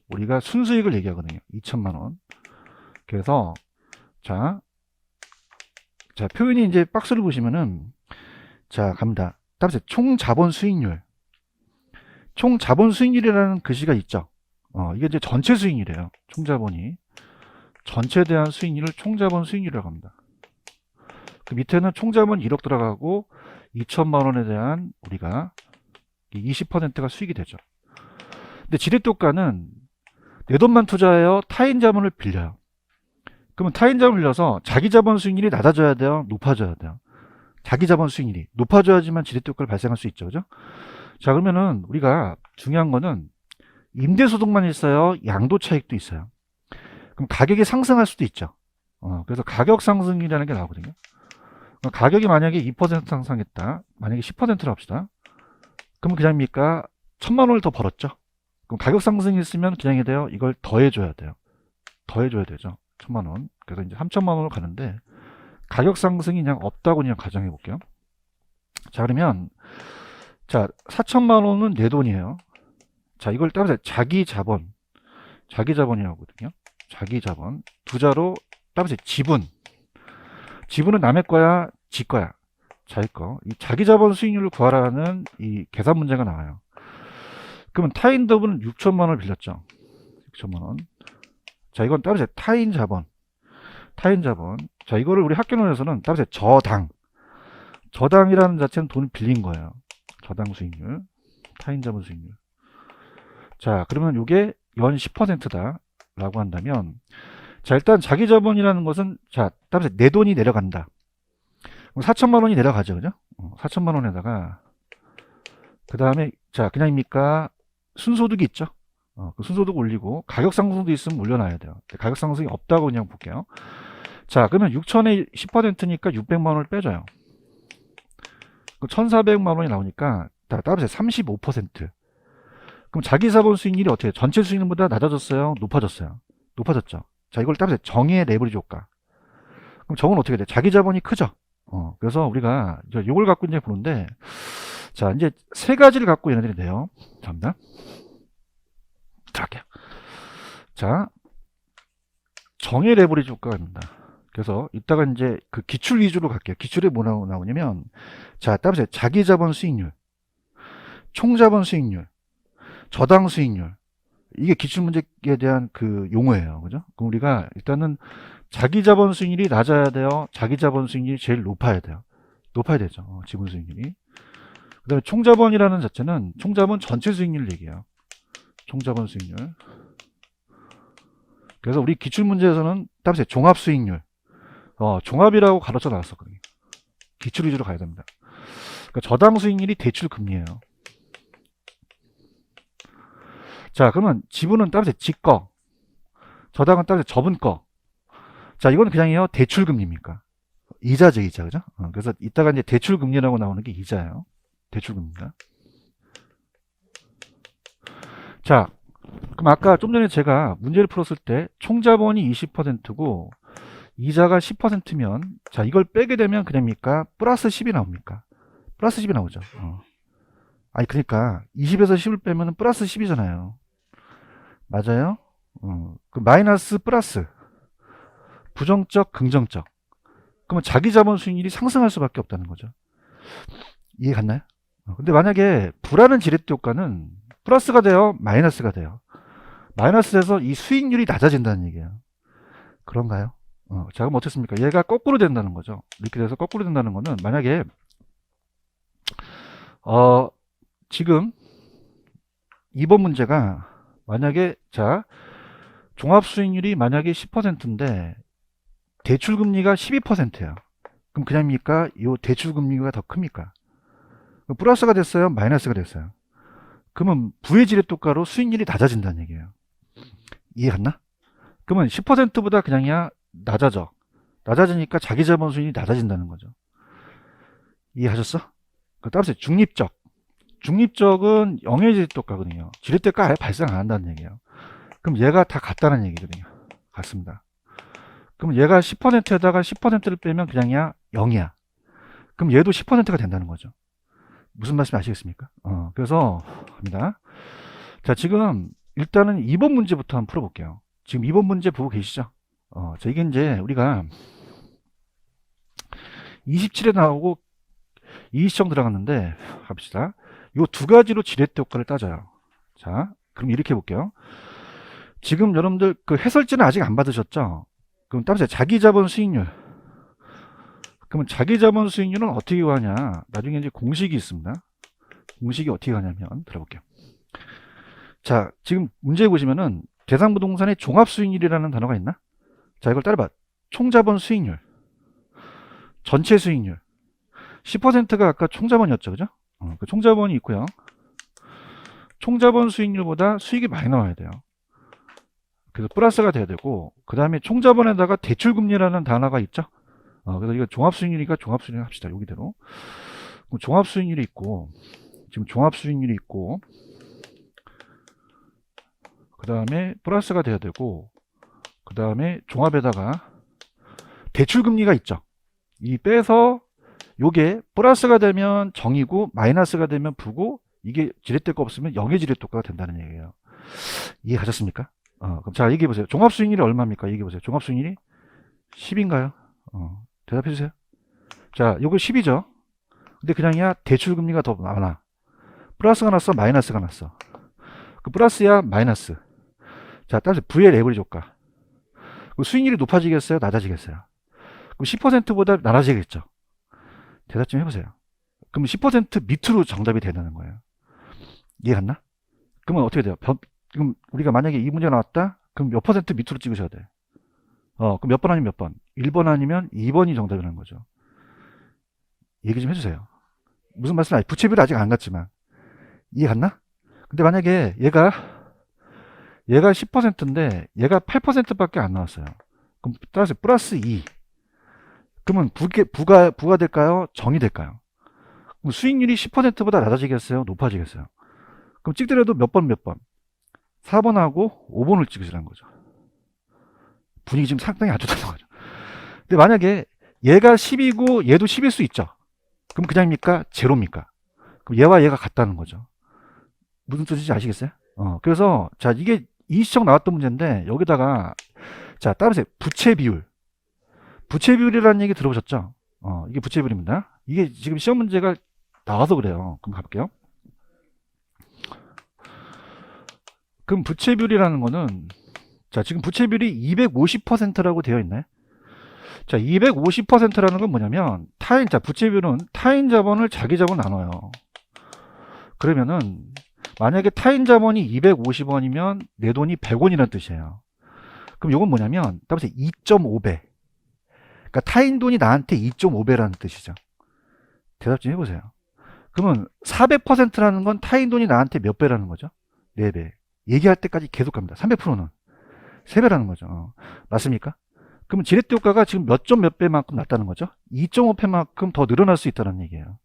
우리가 순수익을 얘기하거든요. 2천만 원. 그래서 자, 표현이 이제 박스를 보시면은 자, 갑니다. 따라서 총 자본 수익률. 총 자본 수익률이라는 글씨가 있죠. 이게 이제 전체 수익률이에요. 총 자본이. 전체에 대한 수익률을 총 자본 수익률이라고 합니다. 그 밑에는 총 자본 1억 들어가고 2천만 원에 대한 우리가 20%가 수익이 되죠. 근데 지렛대효과는 내 돈만 투자하여 타인 자본을 빌려요. 그러면 타인 자본을 빌려서 자기 자본 수익률이 낮아져야 돼요? 높아져야 돼요? 자기 자본 수익률이 높아져야지만 지렛대효과를 발생할 수 있죠. 그죠? 자, 그러면은 우리가 중요한 거는 임대소득만 있어요? 양도 차익도 있어요? 그럼 가격이 상승할 수도 있죠. 그래서 가격 상승이라는 게 나오거든요. 가격이 만약에 2% 상승했다. 만약에 10%로 합시다. 그럼 그냥입니까? 1,000만 원을 더 벌었죠. 그럼 가격 상승이 있으면 그냥이 돼요? 이걸 더해줘야 돼요. 더해줘야 되죠. 1,000만 원. 그래서 이제 3,000만 원으로 가는데 가격 상승이 그냥 없다고 그냥 가정해 볼게요. 자, 그러면 자, 4,000만 원은 내 돈이에요. 자, 이걸 따라서 자기 자본이라고 하거든요. 자기 자본. 두 자로 따라서 지분. 지분은 남의 거야, 지 거야. 자기 거. 이 자기 자본 수익률을 구하라는 이 계산 문제가 나와요. 그러면 타인 자본은 6천만 원을 빌렸죠. 6천만 원. 자, 이건 따라서 타인 자본. 자, 이거를 우리 학교론에서는 따라서 저당이라는 자체는 돈을 빌린 거예요. 저당 수익률. 타인 자본 수익률. 자, 그러면 이게 연 10%다 라고 한다면, 자, 일단 자기 자본이라는 것은, 자, 따라서 내 돈이 내려간다. 그럼 4천만 원이 내려가죠. 그죠? 4천만 원에다가 그 다음에 자, 그냥입니까? 순소득이 있죠. 그 순소득 올리고 가격 상승도 있으면 올려놔야 돼요. 가격 상승이 없다고 그냥 볼게요. 자, 그러면 6천에 10%니까 600만 원을 빼줘요. 1,400만 원이 나오니까 따라서 35%. 그럼 자기 자본 수익률이 어떻게 해요? 전체 수익률보다 낮아졌어요? 높아졌어요? 높아졌죠. 자, 이걸 따라서 정의 레버리지 효과. 그럼 정은 어떻게 돼요? 자기 자본이 크죠. 그래서 우리가 이걸 갖고 이제 보는데, 자, 이제 세 가지를 갖고 얘네들이 돼요. 잠깐만. 자, 할게요. 자, 정의 레버리지 효과가 있습니다. 그래서 이따가 이제 그 기출 위주로 갈게요. 기출에 뭐 나오냐면, 자, 따라서 자기 자본 수익률, 총 자본 수익률, 저당 수익률. 이게 기출 문제에 대한 그 용어예요. 그죠? 그럼 우리가 일단은 자기 자본 수익률이 낮아야 돼요? 자기 자본 수익률이 제일 높아야 돼요? 높아야 되죠. 지분 수익률이. 그 다음에 총자본이라는 자체는 총자본 전체 수익률을 얘기해요. 총자본 수익률. 그래서 우리 기출문제에서는 따라서 종합 수익률. 종합이라고 가로쳐 나왔었거든요. 기출 위주로 가야 됩니다. 그러니까 저당 수익률이 대출 금리예요. 자, 그러면 지분은 따라서 지 거. 저당은 따라서 저분 거. 자, 이거는 그냥이요. 대출 금리입니까? 이자죠, 이자. 그죠? 그래서 이따가 이제 대출 금리라고 나오는 게 이자예요. 대출 금리가. 자, 그럼 아까 좀 전에 제가 문제를 풀었을 때 총자본이 20%고 이자가 10%면 자, 이걸 빼게 되면 그냥입니까? 플러스 10이 나옵니까? 플러스 10이 나오죠. 아니, 그러니까 20에서 10을 빼면 플러스 10이잖아요. 맞아요? 그 마이너스 플러스 부정적 긍정적. 그러면 자기 자본 수익률이 상승할 수밖에 없다는 거죠. 이해 갔나요? 근데 만약에 불하는 지렛대 효과는 플러스가 돼요? 마이너스가 돼요? 마이너스에서 이 수익률이 낮아진다는 얘기예요. 그런가요? 자, 그럼 어떻습니까? 얘가 거꾸로 된다는 거죠. 이렇게 돼서 거꾸로 된다는 거는 만약에 지금 2번 문제가 만약에 자, 종합수익률이 만약에 10%인데 대출금리가 12%예요. 그럼 그냥입니까? 이 대출금리가 더 큽니까? 플러스가 됐어요? 마이너스가 됐어요? 그러면 부의 지렛대효과로 수익률이 낮아진다는 얘기예요. 이해 갔나? 그러면 10%보다 그냥이야 낮아져. 낮아지니까 자기 자본 수익률이 낮아진다는 거죠. 이해하셨어? 따라서 중립적. 중립적은 0의 지렛대효과거든요. 지렛대효과 아예 발생 안 한다는 얘기예요. 그럼 얘가 다 같다는 얘기거든요. 같습니다. 그럼 얘가 10%에다가 10%를 빼면 그냥이야 0이야. 그럼 얘도 10%가 된다는 거죠. 무슨 말씀 아시겠습니까? 그래서 합니다. 자, 지금 일단은 2번 문제부터 한번 풀어볼게요. 지금 2번 문제 보고 계시죠? 자, 이게 이제 우리가 27에 나오고 이시청 들어갔는데, 갑시다. 요 두 가지로 지렛대 효과를 따져요. 자, 그럼 이렇게 해볼게요. 지금 여러분들 그 해설지는 아직 안 받으셨죠? 그럼 따라서 자기 자본 수익률. 그러면 자기 자본 수익률은 어떻게 구하냐? 나중에 이제 공식이 있습니다. 공식이 어떻게 가냐면 들어볼게요. 자, 지금 문제 보시면은 대상부동산의 종합수익률이라는 단어가 있나? 자, 이걸 따라봐. 총자본 수익률, 전체 수익률. 10%가 아까 총자본이었죠, 그죠? 그 총자본이 있고요. 총자본 수익률보다 수익이 많이 나와야 돼요. 그래서 플러스가 돼야 되고, 그 다음에 총자본에다가 대출금리라는 단어가 있죠. 그래서 이거 종합수익률이니까 종합수익률 합시다. 여기대로. 종합수익률이 있고, 지금 종합수익률이 있고, 그 다음에 플러스가 돼야 되고, 그 다음에 종합에다가 대출금리가 있죠. 이 빼서 요게 플러스가 되면 정이고 마이너스가 되면 부고, 이게 지렛대가 없으면 0의 지렛대가 된다는 얘기예요. 이해하셨습니까? 그럼 자, 얘기해 보세요. 종합수익률이 얼마입니까? 얘기해 보세요. 종합수익률이 10인가요? 대답해 주세요. 자, 요거 10이죠. 근데 그냥이야 대출금리가 더 많아. 플러스가 났어, 마이너스가 났어. 그 플러스야, 마이너스. 자, 따라서 V의 레버리지 효과. 수익률이 높아지겠어요? 낮아지겠어요? 그럼 10%보다 낮아지겠죠? 대답 좀 해보세요. 그럼 10% 밑으로 정답이 된다는 거예요. 이해 갔나? 그러면 어떻게 돼요? 그럼 우리가 만약에 이 문제 나왔다? 그럼 몇 퍼센트 밑으로 찍으셔야 돼? 그럼 몇 번 아니면 몇 번? 1번 아니면 2번이 정답이라는 거죠. 얘기 좀 해주세요. 무슨 말씀? 부채비율 아직 안 갔지만. 이해 갔나? 근데 만약에 얘가 10%인데 얘가 8%밖에 안 나왔어요. 그럼 따라서 플러스 2. 그러면 부가 될까요? 정이 될까요? 그럼 수익률이 10%보다 낮아지겠어요? 높아지겠어요? 그럼 찍더라도 몇 번? 4번하고 5번을 찍으시라는 거죠. 분위기 지금 상당히 안 좋다는 거죠. 근데 만약에 얘가 10이고 얘도 10일 수 있죠. 그럼 그냥입니까? 제로입니까? 그럼 얘와 얘가 같다는 거죠. 무슨 뜻인지 아시겠어요? 그래서 자, 이게 이시청 나왔던 문제인데 여기다가 자, 따라서 부채 비율. 부채 비율이라는 얘기 들어보셨죠? 이게 부채 비율입니다. 이게 지금 시험 문제가 나와서 그래요. 그럼 가볼게요. 그럼 부채 비율이라는 거는 자, 지금 부채 비율이 250%라고 되어 있나요? 자, 250%라는 건 뭐냐면 자, 부채 비율은 타인 자본을 자기 자본 나눠요. 그러면은 만약에 타인 자본이 250원이면 내 돈이 100원이라는 뜻이에요. 그럼 이건 뭐냐면 따라서 2.5배. 그러니까 타인 돈이 나한테 2.5배라는 뜻이죠. 대답 좀 해보세요. 그러면 400%라는 건 타인 돈이 나한테 몇 배라는 거죠? 4배. 얘기할 때까지 계속 갑니다. 300%는 3배라는 거죠. 맞습니까? 그러면 지렛대 효과가 지금 몇 배만큼 낮다는 거죠? 2.5배만큼 더 늘어날 수 있다는 얘기예요.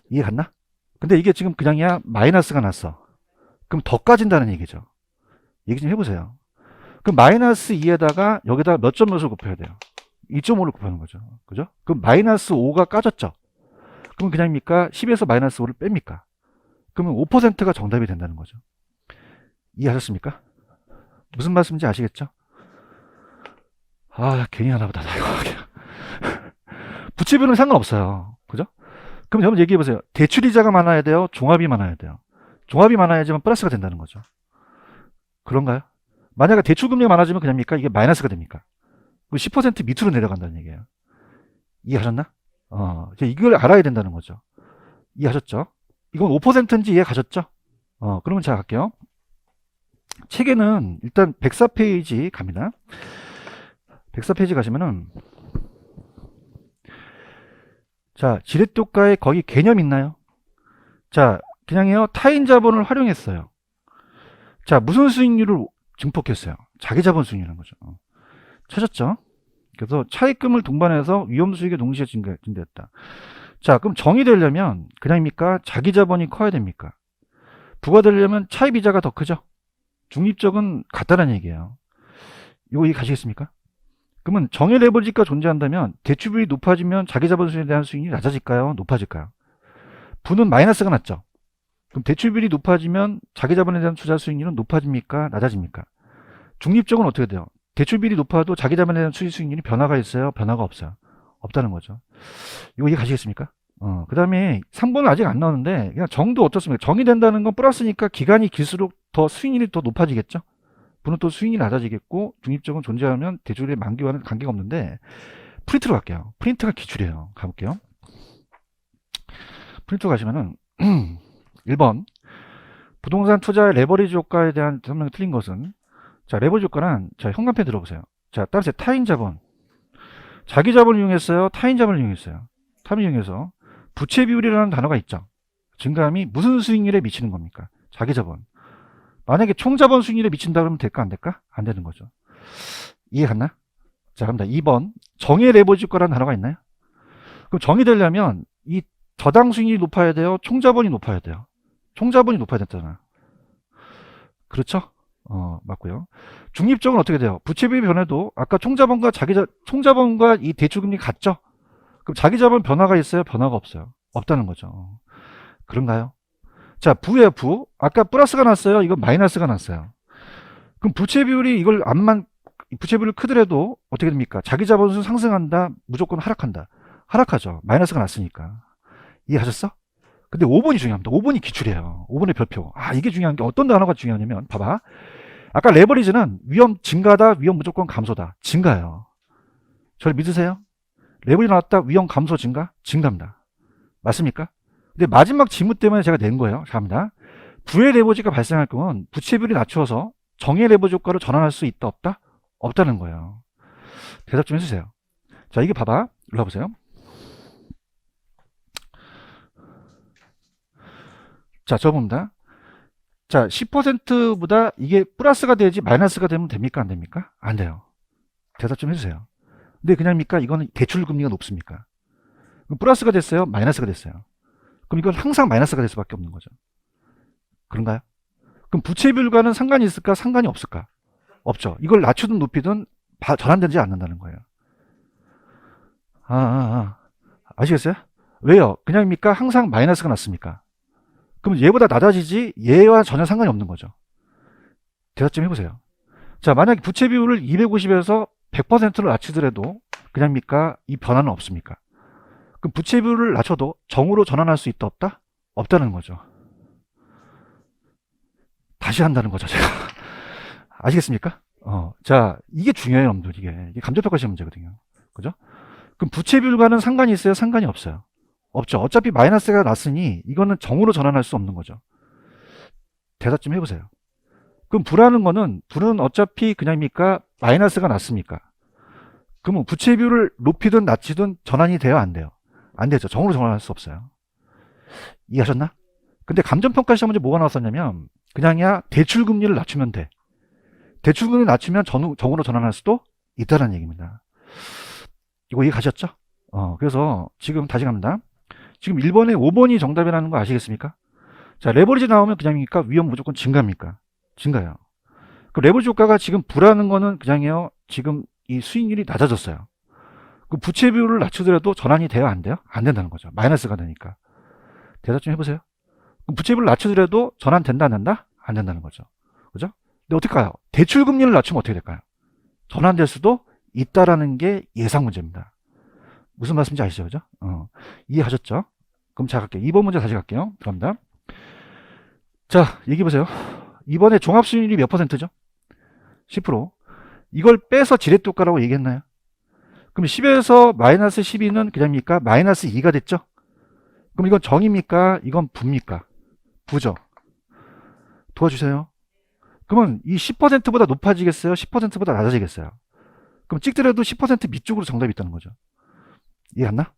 이해 갔나? 근데 이게 지금 그냥이야 마이너스가 났어. 그럼 더 까진다는 얘기죠. 얘기 좀 해보세요. 그럼 마이너스 2에다가 여기다가 몇 점 몇을 곱해야 돼요? 2.5를 곱하는 거죠. 그죠? 그럼 마이너스 5가 까졌죠? 그럼 그냥입니까? 10에서 마이너스 5를 뺍니까? 그러면 5%가 정답이 된다는 거죠. 이해하셨습니까? 무슨 말씀인지 아시겠죠? 괜히 하나 보다. 부채비율은 상관없어요. 그죠? 그럼 여러분 얘기해보세요. 대출이자가 많아야 돼요? 종합이 많아야 돼요? 종합이 많아야지만 플러스가 된다는 거죠. 그런가요? 만약에 대출금리가 많아지면 그냥입니까? 이게 마이너스가 됩니까? 10% 밑으로 내려간다는 얘기예요. 이해하셨나? 이걸 알아야 된다는 거죠. 이해하셨죠? 이건 5%인지 이해 가셨죠? 그러면 자, 갈게요. 책에는 일단 104페이지 갑니다. 104페이지 가시면은 자, 지렛대 효과에 거기 개념 있나요? 자, 그냥요 타인 자본을 활용했어요. 자, 무슨 수익률을 증폭했어요? 자기 자본 수익률인 거죠. 찾았죠? 그래서 차입금을 동반해서 위험 수익에 동시에 증대했다. 자, 그럼 정의 되려면 그냥입니까? 자기 자본이 커야 됩니까? 부과되려면 차입 이자가 더 크죠? 중립적은 같다는 얘기예요. 이거 이해 가시겠습니까? 그러면 정의 레버리지가 존재한다면 대출비율이 높아지면 자기 자본수익에 대한 수익률이 낮아질까요? 높아질까요? 부는 마이너스가 났죠. 그럼 대출비율이 높아지면 자기 자본에 대한 투자 수익률은 높아집니까? 낮아집니까? 중립적은 어떻게 돼요? 대출 비율이 높아도 자기 자본에 대한 수익 수익률이 변화가 있어요? 변화가 없어요? 없다는 거죠. 이거 이해 가시겠습니까? 그 다음에 3번은 아직 안 나오는데 그냥 정도 어떻습니까? 정이 된다는 건 플러스니까 기간이 길수록 더 수익률이 더 높아지겠죠? 분은 또 수익률이 낮아지겠고 중립적은 존재하면 대출의 만기와는 관계가 없는데 프린트로 갈게요. 프린트가 기출이에요. 가볼게요. 프린트로 가시면은 1번 부동산 투자의 레버리지 효과에 대한 설명이 틀린 것은 자 레버리지 효과는 자 현관펜 들어보세요. 자 따라서 타인 자본 자기 자본을 이용했어요? 타인 자본을 이용했어요? 타인 이용해서 부채 비율이라는 단어가 있죠. 증가함이 무슨 수익률에 미치는 겁니까? 자기 자본. 만약에 총 자본 수익률에 미친다 그러면 될까 안 될까? 안 되는 거죠. 이해 갔나? 자 갑니다. 2번 정의 레버리지 효과라는 단어가 있나요? 그럼 정의 되려면 이 저당 수익률이 높아야 돼요? 총 자본이 높아야 돼요? 총 자본이 높아야 됐잖아. 그렇죠? 맞고요. 중립적은 어떻게 돼요? 부채 비율 변해도 아까 총자본과 총자본과 이 대출금리 같죠? 그럼 자기 자본 변화가 있어요? 변화가 없어요? 없다는 거죠. 그런가요? 자, 부예요, 부. 아까 플러스가 났어요? 이건 마이너스가 났어요. 그럼 부채 비율이 이걸 부채 비율이 크더라도 어떻게 됩니까? 자기 자본은 상승한다? 무조건 하락한다? 하락하죠. 마이너스가 났으니까. 이해하셨어? 근데 5번이 중요합니다. 5번이 기출이에요. 5번의 별표. 이게 중요한 게 어떤 단어가 중요하냐면 봐봐. 아까 레버리지는 위험 증가다, 위험 무조건 감소다. 증가예요. 저를 믿으세요? 레버리지 나왔다, 위험 감소 증가? 증가입니다. 맞습니까? 근데 마지막 지문 때문에 제가 낸 거예요. 갑니다. 부의 레버리지가 발생할 경우는 부채 비율이 낮춰서 정의 레버리지 효과로 전환할 수 있다, 없다? 없다는 거예요. 대답 좀 해주세요. 자, 이게 봐봐. 일로 와보세요. 자, 저봅니다. 자, 10%보다 이게 플러스가 되지 마이너스가 되면 됩니까? 안 됩니까? 안 돼요. 대답 좀 해주세요. 근데 그냥입니까? 이거는 대출 금리가 높습니까? 그럼 플러스가 됐어요? 마이너스가 됐어요? 그럼 이건 항상 마이너스가 될 수밖에 없는 거죠. 그런가요? 그럼 부채 비율과는 상관이 있을까? 상관이 없을까? 없죠. 이걸 낮추든 높이든 전환되지 않는다는 거예요. 아시겠어요? 왜요? 그냥입니까? 항상 마이너스가 났습니까? 그럼 얘보다 낮아지지 얘와 전혀 상관이 없는 거죠. 대답 좀 해보세요. 자, 만약에 부채 비율을 250에서 100%로 낮추더라도 그냥입니까? 이 변화는 없습니까? 그럼 부채 비율을 낮춰도 정으로 전환할 수 있다 없다? 없다는 거죠. 다시 한다는 거죠, 제가. 아시겠습니까? 자, 이게 중요해요, 여러분들. 이게 감정평가 시험 문제거든요. 그죠? 그럼 부채 비율과는 상관이 있어요? 상관이 없어요? 없죠. 어차피 마이너스가 났으니 이거는 정으로 전환할 수 없는 거죠. 대답 좀 해보세요. 그럼 부라는 거는 부는 어차피 그냥입니까? 마이너스가 났습니까? 그러면 부채 비율을 높이든 낮추든 전환이 돼요? 안 돼요? 안 되죠. 정으로 전환할 수 없어요. 이해하셨나? 근데 감정평가 시험 문제 뭐가 나왔었냐면 그냥이야 대출금리를 낮추면 돼. 대출금리를 낮추면 정으로 전환할 수도 있다는 얘기입니다. 이거 이해 가셨죠? 그래서 지금 다시 갑니다. 지금 1번에 5번이 정답이라는 거 아시겠습니까? 자, 레버리지 나오면 그냥입니까? 위험 무조건 증가입니까? 증가요. 그 레버리지 효과가 지금 부라는 거는 그냥이요. 지금 이 수익률이 낮아졌어요. 그 부채 비율을 낮추더라도 전환이 돼요? 안 돼요? 안 된다는 거죠. 마이너스가 되니까. 대답 좀 해보세요. 그럼 부채 비율을 낮추더라도 전환된다, 안 된다? 안 된다는 거죠. 그죠? 근데 어떨까요? 대출 금리를 낮추면 어떻게 될까요? 전환될 수도 있다라는 게 예상 문제입니다. 무슨 말씀인지 아시죠? 그죠? 이해하셨죠? 그럼 자, 갈게요. 2번 문제 다시 갈게요. 들어갑니다. 자, 얘기해보세요. 이번에 종합수익률이 몇 %죠? 10%. 이걸 빼서 지렛효과라고 얘기했나요? 그럼 10에서 마이너스 12는 그냥입니까? 마이너스 2가 됐죠? 그럼 이건 정입니까? 이건 부입니까? 부죠. 도와주세요. 그러면 이 10%보다 높아지겠어요? 10%보다 낮아지겠어요? 그럼 찍더라도 10% 밑쪽으로 정답이 있다는 거죠. 이해 갔나?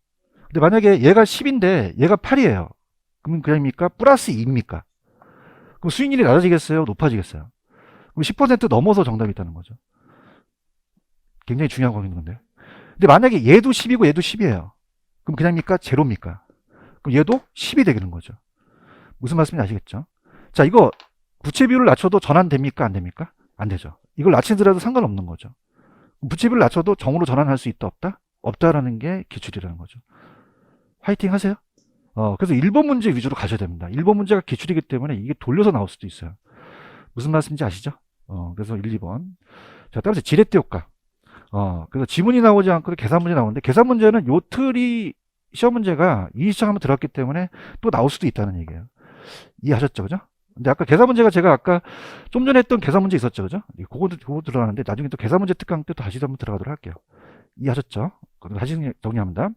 근데 만약에 얘가 10인데 얘가 8이에요. 그러면 그냥입니까? 플러스 2입니까? 그럼 수익률이 낮아지겠어요? 높아지겠어요? 그럼 10% 넘어서 정답이 있다는 거죠. 굉장히 중요한 거는 건데. 근데 만약에 얘도 10이고 얘도 10이에요. 그럼 그냥입니까? 제로입니까? 그럼 얘도 10이 되는 거죠. 무슨 말씀인지 아시겠죠? 자, 이거 부채 비율을 낮춰도 전환됩니까? 안 됩니까? 안 되죠. 이걸 낮추더라도 상관없는 거죠. 부채 비율을 낮춰도 정으로 전환할 수 있다 없다? 없다라는 게 기출이라는 거죠. 화이팅 하세요. 그래서 1번 문제 위주로 가셔야 됩니다. 1번 문제가 기출이기 때문에 이게 돌려서 나올 수도 있어요. 무슨 말씀인지 아시죠? 그래서 1, 2번. 자, 따라서 지렛대 효과. 그래서 지문이 나오지 않고 계산 문제 나오는데, 계산 문제는 요 틀이 시험 문제가 이 시작하면 들어갔기 때문에 또 나올 수도 있다는 얘기예요. 이해하셨죠? 그죠? 근데 아까 계산 문제가 제가 아까 좀 전에 했던 계산 문제 있었죠? 그죠? 그거 들어가는데 나중에 또 계산 문제 특강 때 또 다시 한번 들어가도록 할게요. 이해하셨죠? 그럼 다시 정리합니다.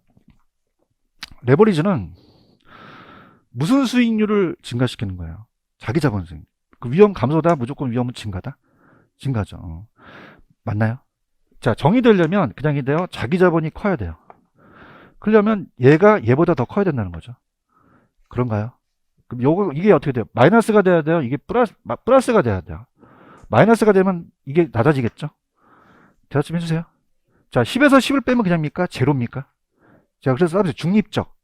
레버리지는 무슨 수익률을 증가시키는 거예요? 자기 자본 수익. 그 위험 감소다, 무조건 위험은 증가다? 증가죠. 맞나요? 자, 정의되려면 그냥 이래요. 자기 자본이 커야 돼요. 그러려면 얘가 얘보다 더 커야 된다는 거죠. 그런가요? 그럼 이게 어떻게 돼요? 마이너스가 돼야 돼요? 이게 플러스가 돼야 돼요? 마이너스가 되면 이게 낮아지겠죠? 대답 좀 해주세요. 자, 10에서 10을 빼면 그냥입니까? 제로입니까? 자, 그래서 서비스 중립적.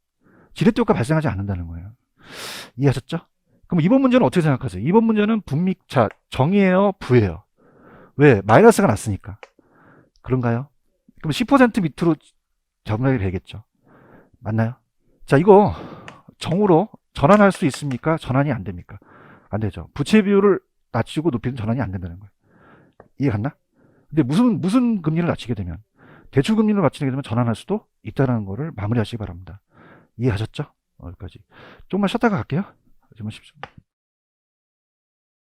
지렛대 효과 발생하지 않는다는 거예요. 이해하셨죠? 그럼 이번 문제는 어떻게 생각하세요? 이번 문제는 자, 정의예요? 부예요? 왜? 마이너스가 났으니까. 그런가요? 그럼 10% 밑으로 전환이 되겠죠. 맞나요? 자, 이거 정으로 전환할 수 있습니까? 전환이 안 됩니까? 안 되죠. 부채 비율을 낮추고 높이는 전환이 안 된다는 거예요. 이해 갔나? 근데 무슨 금리를 낮추게 되면, 대출 금리를 낮추게 되면 전환할 수도 있다는 거를 마무리하시기 바랍니다. 이해하셨죠? 여기까지. 조금만 쉬었다가 갈게요. 좀 쉬십시오.